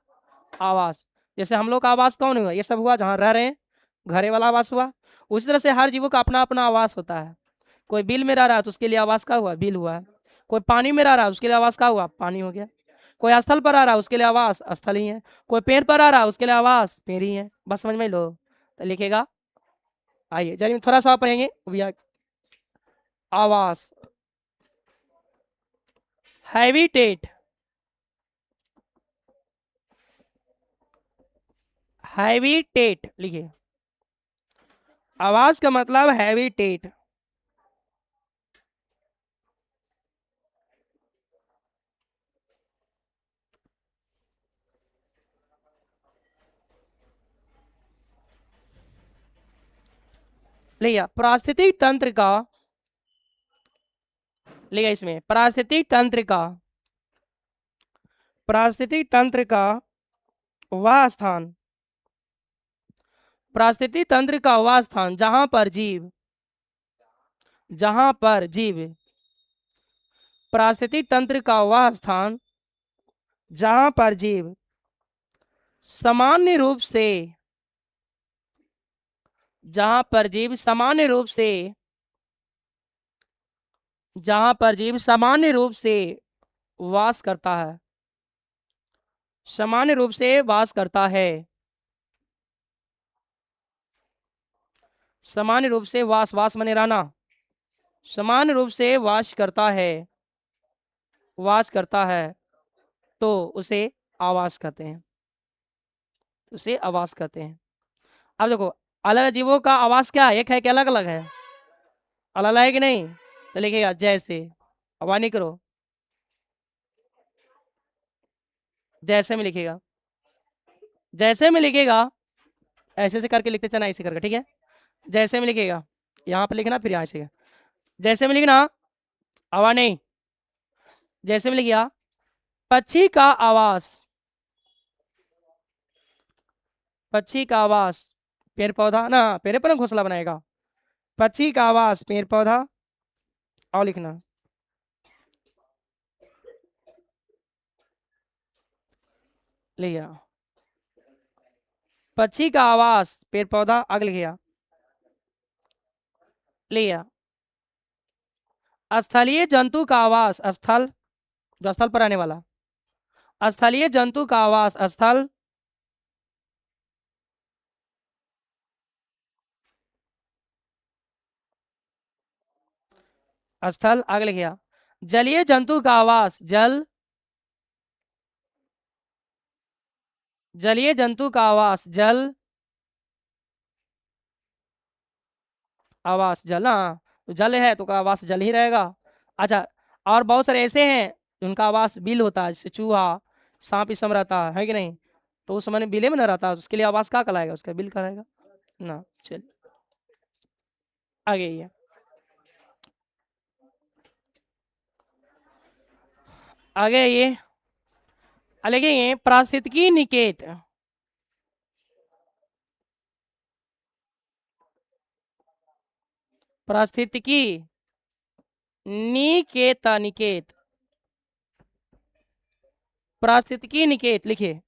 आवास। जैसे हम लोग का आवास कौन हुआ? ये सब हुआ जहां रह रहे हैं, घरे वाला आवास हुआ। उसी तरह से हर जीवों का अपना अपना आवास होता है। कोई बिल में रह रहा है तो उसके लिए आवास का हुआ? बिल हुआ। कोई पानी में रह रहा है उसके लिए आवास का हुआ? पानी हो गया। कोई स्थल पर आ रहा है उसके लिए आवास स्थल ही है। कोई पेड़ पर आ रहा है उसके लिए आवास पेड़ ही है। बस समझ में लो तो लिखेगा। आइए जरिए थोड़ा सा और पढ़ेंगे भैया। आवास, हैबिटेट। हैबिटेट लिखिए। आवास का मतलब हैबिटेट। लिया पारिस्थितिक तंत्र का, लिया इसमें पारिस्थितिक तंत्र का, पारिस्थितिक तंत्र का वह स्थान, पारिस्थितिक तंत्र का वह स्थान जहां पर जीव, जहां पर जीव, पारिस्थितिक तंत्र का वह स्थान जहां पर जीव सामान्य रूप से, जहां पर जीव सामान्य रूप से, जहां पर जीव सामान्य रूप से वास करता है, सामान्य रूप से वास करता है, सामान्य रूप से वास, वास माने रहना, सामान्य रूप से वास करता है, वास करता है, तो उसे आवास कहते हैं, उसे आवास कहते हैं। अब देखो अलग अलग जीवों का आवास क्या है? एक है कि अलग अलग है? अलग अलग है कि नहीं? तो लिखिएगा जैसे, आवाज नहीं करो, जैसे में लिखिएगा, जैसे में लिखिएगा, ऐसे से करके लिखते चलना, ऐसे करके, ठीक है। जैसे में लिखिएगा, यहाँ पर लिखना, फिर यहाँ से जैसे में लिखना, आवाज नहीं, जैसे में लिखिया पक्षी का आवास, पक्षी का आवास पेड़ पौधा ना, पेड़ पर ना घोंसला बनाएगा। पक्षी का आवास पेड़ पौधा, और लिखना लिया पक्षी का आवास पेड़ पौधा, आगे लिखिया लिया स्थलीय जंतु का आवास स्थल, जो स्थल पर रहने वाला, स्थलीय जंतु का आवास स्थल, स्थल, आगे लिखिया जलीय जंतु का आवास जल, जलीय जंतु का आवास जल, आवास जल, हाँ तो जल है तो का आवास जल ही रहेगा। अच्छा, और बहुत सारे ऐसे हैं जिनका आवास बिल होता है, जैसे चूहा, सांप इस सब रहता है कि नहीं? तो उस समय बिले में ना रहता, उसके लिए आवास क्या कहलाएगा? उसका बिल कराएगा ना। चल आगे ये, आगे ये अलगे ये पारिस्थितिकी निकेत, पारिस्थितिकी निकेत, निकेत, पारिस्थितिकी निकेत लिखिए।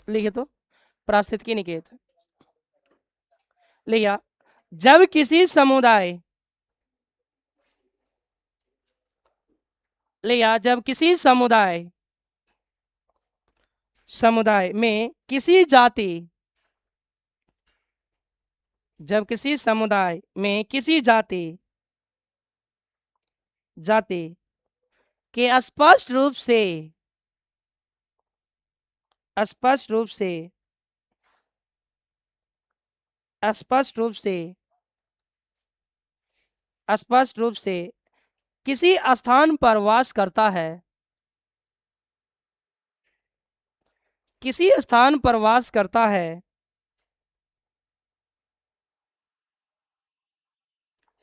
लिखे तो पारिस्थितिकी निकेत लिखा। जब किसी समुदाय, लिया जब किसी समुदाय, समुदाय में किसी जाति, जब किसी समुदाय में किसी जाति, जाति के स्पष्ट रूप से, स्पष्ट रूप से स्पष्ट रूप से किसी स्थान पर वास करता है, किसी स्थान पर वास करता है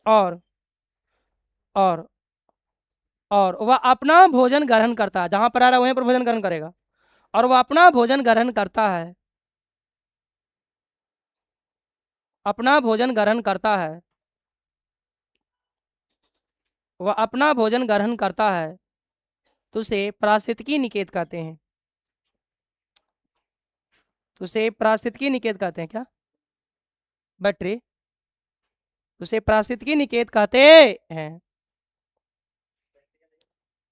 और और और वह अपना भोजन ग्रहण करता है, जहां पर आ रहा है वहीं पर भोजन ग्रहण करेगा, और वह अपना भोजन ग्रहण करता है, अपना भोजन ग्रहण करता है, वह अपना भोजन ग्रहण करता है, तो उसे पारिस्थितिकी निकेत कहते हैं। तो उसे पारिस्थितिकी निकेत कहते हैं क्या बट्री? उसे पारिस्थितिकी निकेत कहते हैं,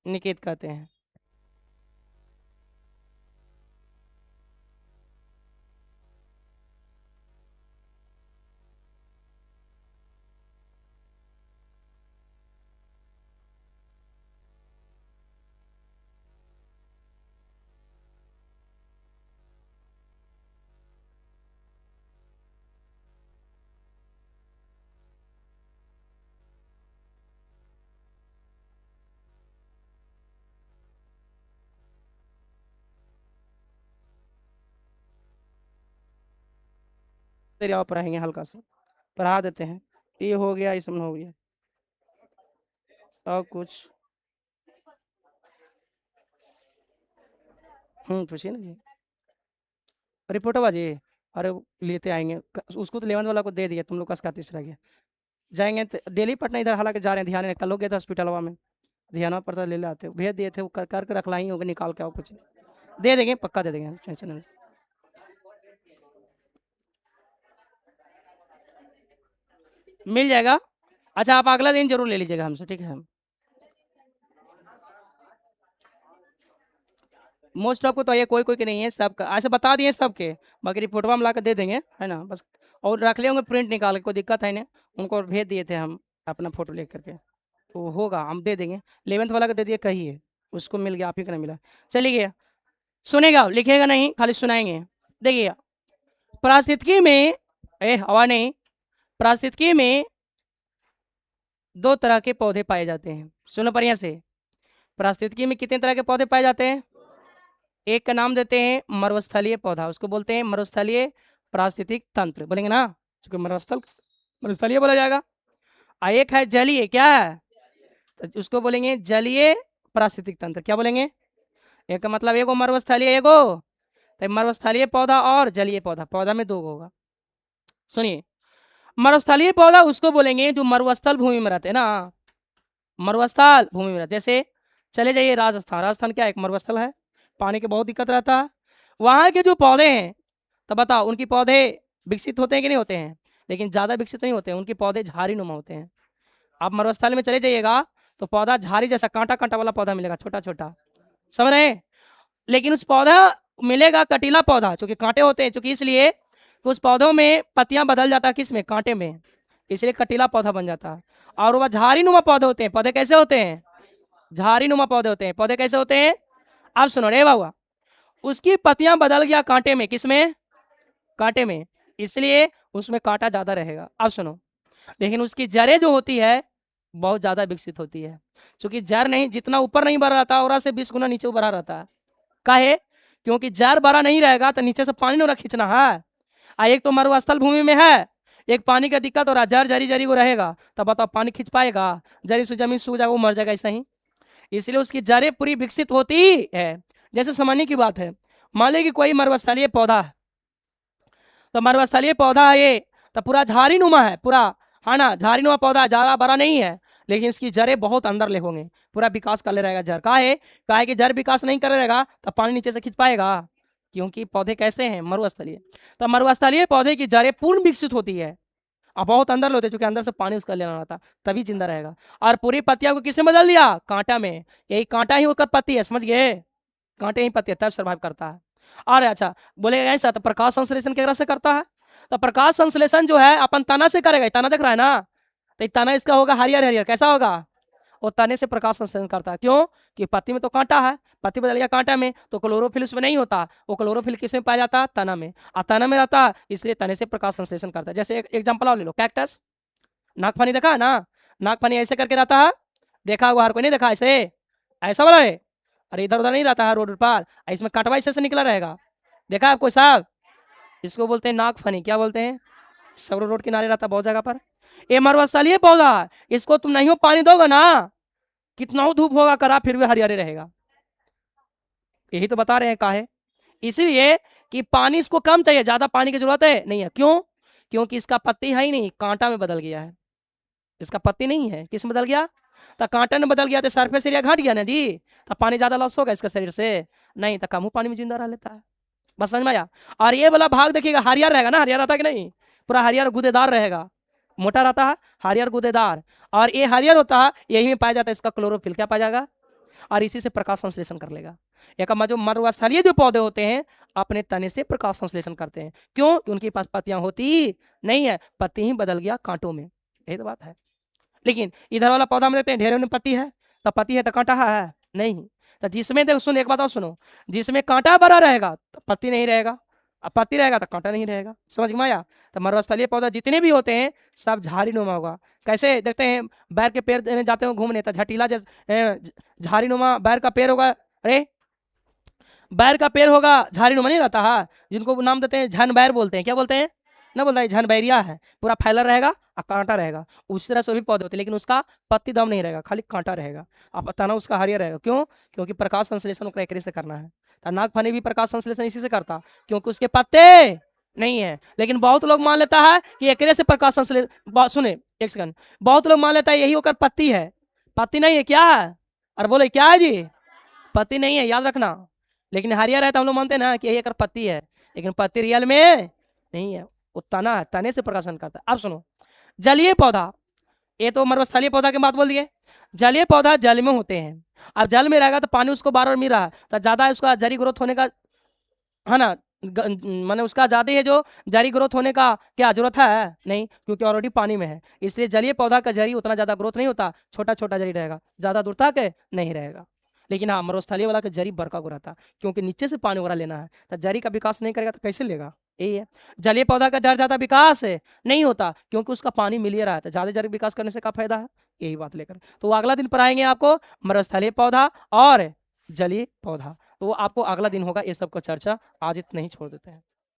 निकेत कहते हैं। तेरे आप पढ़ाएंगे, हल्का सा पढ़ा देते हैं। ये हो गया, इसमें हो गया, और कुछ पूछिए ना जी। रिपोर्ट बाजी, अरे लेते आएंगे, उसको तो 11th वाला को दे दिया, तुम लोग का इसका तीसरा गया। जाएंगे तो डेली पटना, इधर हालांकि जा रहे हैं, ध्यान नहीं, कल लोग गए थे हॉस्पिटलवा में, ध्यान पड़ता ले लाते, भेज दिए थे, वो करके रख लाई होगा, निकाल के आओ, कुछ दे देंगे, पक्का दे देंगे, टेंशन नहीं। मिल जाएगा। अच्छा, आप अगला दिन जरूर ले लीजिएगा हमसे, ठीक है। मोस्ट ऑफ को तो ये कोई कोई के नहीं है, सबका ऐसे बता दिए सबके, बाकी रिपोर्टवा हम ला कर दे देंगे, है ना, बस। और रख ले होंगे प्रिंट निकाल के, कोई दिक्कत है नहीं, उनको भेज दिए थे हम अपना फोटो ले करके, तो होगा, हम दे देंगे। 11th वाला का दे दिए, कहिए उसको मिल गया, आप ही का नहीं मिला। चलिए गया, सुनेगा, लिखेगा नहीं, खाली सुनाएंगे। देखिए, पारिस्थितिकी में, हवा नहीं, पारिस्थितिकी में 2 तरह के पौधे पाए जाते हैं, सुनो बढ़िया से। पारिस्थितिकी में कितने तरह के पौधे पाए जाते हैं? एक का नाम देते हैं मरुस्थलीय पौधा, उसको बोलते हैं मरुस्थलीय पारिस्थितिक तंत्र, बोलेंगे ना, क्योंकि मरुस्थलीय बोला जाएगा। और एक है जलीय, क्या है? तो उसको बोलेंगे जलीय पारिस्थितिक तंत्र, क्या बोलेंगे? एक का मतलब एगो मरुस्थलीय, एगो तो मरुस्थलीय पौधा और जलीय पौधा, पौधा में 2 होगा। सुनिए, मरुस्थलीय पौधा उसको बोलेंगे जो मरुस्थल भूमि में रहते हैं ना, मरुस्थल भूमि में रहते, जैसे चले जाइए राजस्थान, राजस्थान क्या एक मरुस्थल है, पानी की बहुत दिक्कत रहता है, वहाँ के जो पौधे हैं, तो बताओ उनके पौधे विकसित होते हैं कि नहीं होते हैं? लेकिन ज़्यादा विकसित नहीं होते हैं, उनके पौधे झाड़ी नुमा होते हैं। आप मरुस्थल में चले जाइएगा तो पौधा झाड़ी जैसा कांटा कांटा वाला पौधा मिलेगा, छोटा छोटा, समझ रहे हैं? लेकिन उस पौधा मिलेगा कटीला पौधा, चूंकि कांटे होते हैं, चूंकि इसलिए तो उस पौधों में पत्तियां बदल जाता है, किस में? कांटे में, इसलिए कटीला पौधा बन जाता है। और वह झाड़ी नुमा पौधे होते हैं। पौधे कैसे होते हैं? झाड़ी नुमा पौधे होते हैं। पौधे कैसे होते हैं? अब सुनो रे बाबा, उसकी पत्तियां बदल गया कांटे में, किस में? कांटे में, इसलिए उसमें कांटा ज्यादा रहेगा। अब सुनो, लेकिन उसकी जड़ें जो होती है बहुत ज्यादा विकसित होती है, क्योंकि जड़ नहीं, जितना ऊपर नहीं बढ़ रहता और से 20 गुना नीचे बढ़ा रहता है। काहे? क्योंकि जड़ बड़ा नहीं रहेगा तो नीचे से पानी नहीं खींचना है। एक तो मरुस्थल भूमि में है, एक पानी का दिक्कत हो रहा है, जड़ जरी जरी को रहेगा, तब बताओ पानी खींच पाएगा? जरी से जमीन सूख जाएगा, वो मर जाएगा, ऐसा ही। इसलिए उसकी जड़ें पूरी विकसित होती है। जैसे समझने की बात है, मान लीजिए कि कोई मरुस्थलीय पौधा है, तो मरुस्थलीय पौधा है ये, तो पूरा झाड़ी नुमा है, पूरा, है ना, झाड़ी नुमा पौधा, ज्यादा बड़ा नहीं है, लेकिन इसकी जड़ें बहुत अंदर ले होंगे, पूरा विकास कर ले रहेगा जड़। काहे कि जड़ विकास नहीं कर रहेगा तो पानी नीचे से खींच पाएगा, क्योंकि पौधे कैसे हैं? मरुस्थलीय। तो मरुस्थलीय पौधे की जड़ें पूर्ण विकसित होती है और बहुत अंदर होते हैं, क्योंकि अंदर से पानी उसका लेना रहता, तभी जिंदा रहेगा। और पूरी पत्तियों को किसने बदल दिया? कांटा में। यही कांटा ही उसका पत्ती है, समझ गए? कांटे ही पत्ती है, तब सर्वाइव करता है। और अच्छा बोले ऐसा, तो प्रकाश संश्लेषण किस तरह से करता है? तो प्रकाश संश्लेषण जो है अपन तना से करेगा, तना दिख रहा है ना, तो तना इसका होगा हरियर हरियर, कैसा होगा? वो तने से प्रकाश संश्लेषण करता है। क्यों? कि पत्ती में तो कांटा है, पत्ती बदल गया कांटा में, तो क्लोरोफिल उसमें नहीं होता। वो क्लोरोफिल किसमें पाया जाता है? तना में। और तना में रहता है, इसलिए तने से प्रकाश संश्लेषण करता है। जैसे एक एग्जाम्पल और ले लो, कैक्टस। नागफनी देखा है ना? नागफनी ऐसे करके रहता है, देखा हुआ हर कोई नहीं देखा? ऐसे ऐसा वाला है। अरे इधर उधर नहीं रहता है रोड पर, इसमें कांटवा इससे से निकला रहेगा। देखा है आपको साहब? इसको बोलते हैं नागफनी। क्या बोलते हैं? सब रोड किनारे रहता है बहुत जगह पर। ये मरुस्थलीय पौधा है, इसको तुम नहीं हो पानी दोगे ना, कितना हो धूप होगा करा, फिर भी हरियाली रहेगा। यही तो बता रहे हैं काहे। इसलिए कि पानी इसको कम चाहिए, ज्यादा पानी की जरूरत है नहीं है। क्यों? क्योंकि इसका पत्ती है ही नहीं, कांटा में बदल गया है। इसका पत्ती नहीं है, किस में बदल गया? तो कांटा में बदल गया तो सरफेस एरिया घट गया ना जी, तो पानी ज्यादा लॉस होगा इसका शरीर से? नहीं, तो कम पानी में जिंदा रह लेता है। बस समझ में आया? और ये वाला भाग देखिएगा हरियर रहेगा ना, हरियर रहता कि नहीं? पूरा हरियर गुदेदार रहेगा, मोटा रहता है, हरियर गुदेदार। और ये हरियर होता है, यही में पाया जाता है इसका क्लोरोफिल। क्या पाया जाएगा? और इसी से प्रकाश संश्लेषण कर लेगा। एक जो मरुस्थलीय जो पौधे होते हैं अपने तने से प्रकाश संश्लेषण करते हैं। क्यों? कि उनके पास पत्तियां होती नहीं है, पत्ती ही बदल गया कांटों में। यही तो बात है। लेकिन इधर वाला पौधा में देखते हैं ढेरों में पत्ती है, तो पत्ती है तो कांटा है नहीं। तो जिसमें देखो, सुन एक बात और सुनो, जिसमें कांटा बड़ा रहेगा तो पत्ती नहीं रहेगा, अब पत्ती रहेगा तो कांटा नहीं रहेगा। समझ में आया? तो मरुस्थलीय पौधा जितने भी होते हैं सब झाड़ी नुमा होगा। कैसे देखते हैं? बैर के पेड़ देने जाते हो घूमने, तो झटीला जैसे झाड़ी नुमा बैर का पेड़ होगा। अरे बैर का पेड़ होगा, झाड़ी नुमा नहीं रहता है, जिनको नाम देते हैं झन बैर बोलते हैं। क्या बोलते हैं? ना बोलता है झन बैरिया है, पूरा फैला रहेगा और कांटा रहेगा। उस तरह से भी पौधे होते हैं, लेकिन उसका पत्ती दम नहीं रहेगा, खाली कांटा रहेगा। अब तना उसका हरियर रहेगा। क्यों? क्योंकि प्रकाश संश्लेषण उसका एकरे से करना है। तो नागफनी भी प्रकाश संश्लेषण इसी से करता, क्योंकि उसके पत्ते नहीं है। लेकिन बहुत लोग मान लेता है कि एकरे से प्रकाश संश्लेषण। सुने एक सेकंड, बहुत लोग मान लेता है यही होकर पत्ती है। पत्ती नहीं है, क्या है? और बोले क्या है जी? पत्ती नहीं है, याद रखना। लेकिन हरियर है तो हम लोग मानते हैं ना कि यही अगर पत्ती है, लेकिन पत्ती रियल में नहीं है, वो तना है, तने से प्रकाशन करता है। अब सुनो, जलीय पौधा, ये तो मरुस्थलीय पौधा की बात बोल दिए। जलीय पौधा जल में होते हैं। अब जल में रहेगा तो पानी उसको बार बार मिल रहा है, तो ज्यादा उसका जरी ग्रोथ होने का है ना, माने उसका ज्यादा है जो जरी ग्रोथ होने का क्या जरूरत है? नहीं, क्योंकि ऑलरेडी पानी में है। इसलिए जलीय पौधा का जरी उतना ज्यादा ग्रोथ नहीं होता, छोटा छोटा जरी रहेगा, ज्यादा दूर तक नहीं रहेगा। लेकिन हाँ, मरुस्थलीय वाला का जरी बड़का को रहता, क्योंकि नीचे से पानी वगैरह लेना है, तो जरी का विकास नहीं करेगा तो कैसे लेगा? यही है। जलीय पौधा का जड़ ज्यादा विकास नहीं होता, क्योंकि उसका पानी मिल ही रहा है, तो ज्यादा जड़ विकास करने से क्या फायदा है? यही बात लेकर तो अगला दिन पर आएंगे आपको मरुस्थलीय पौधा और जलीय पौधा। तो वो आपको अगला दिन होगा, ये सब का चर्चा आज इतना ही छोड़ देते हैं।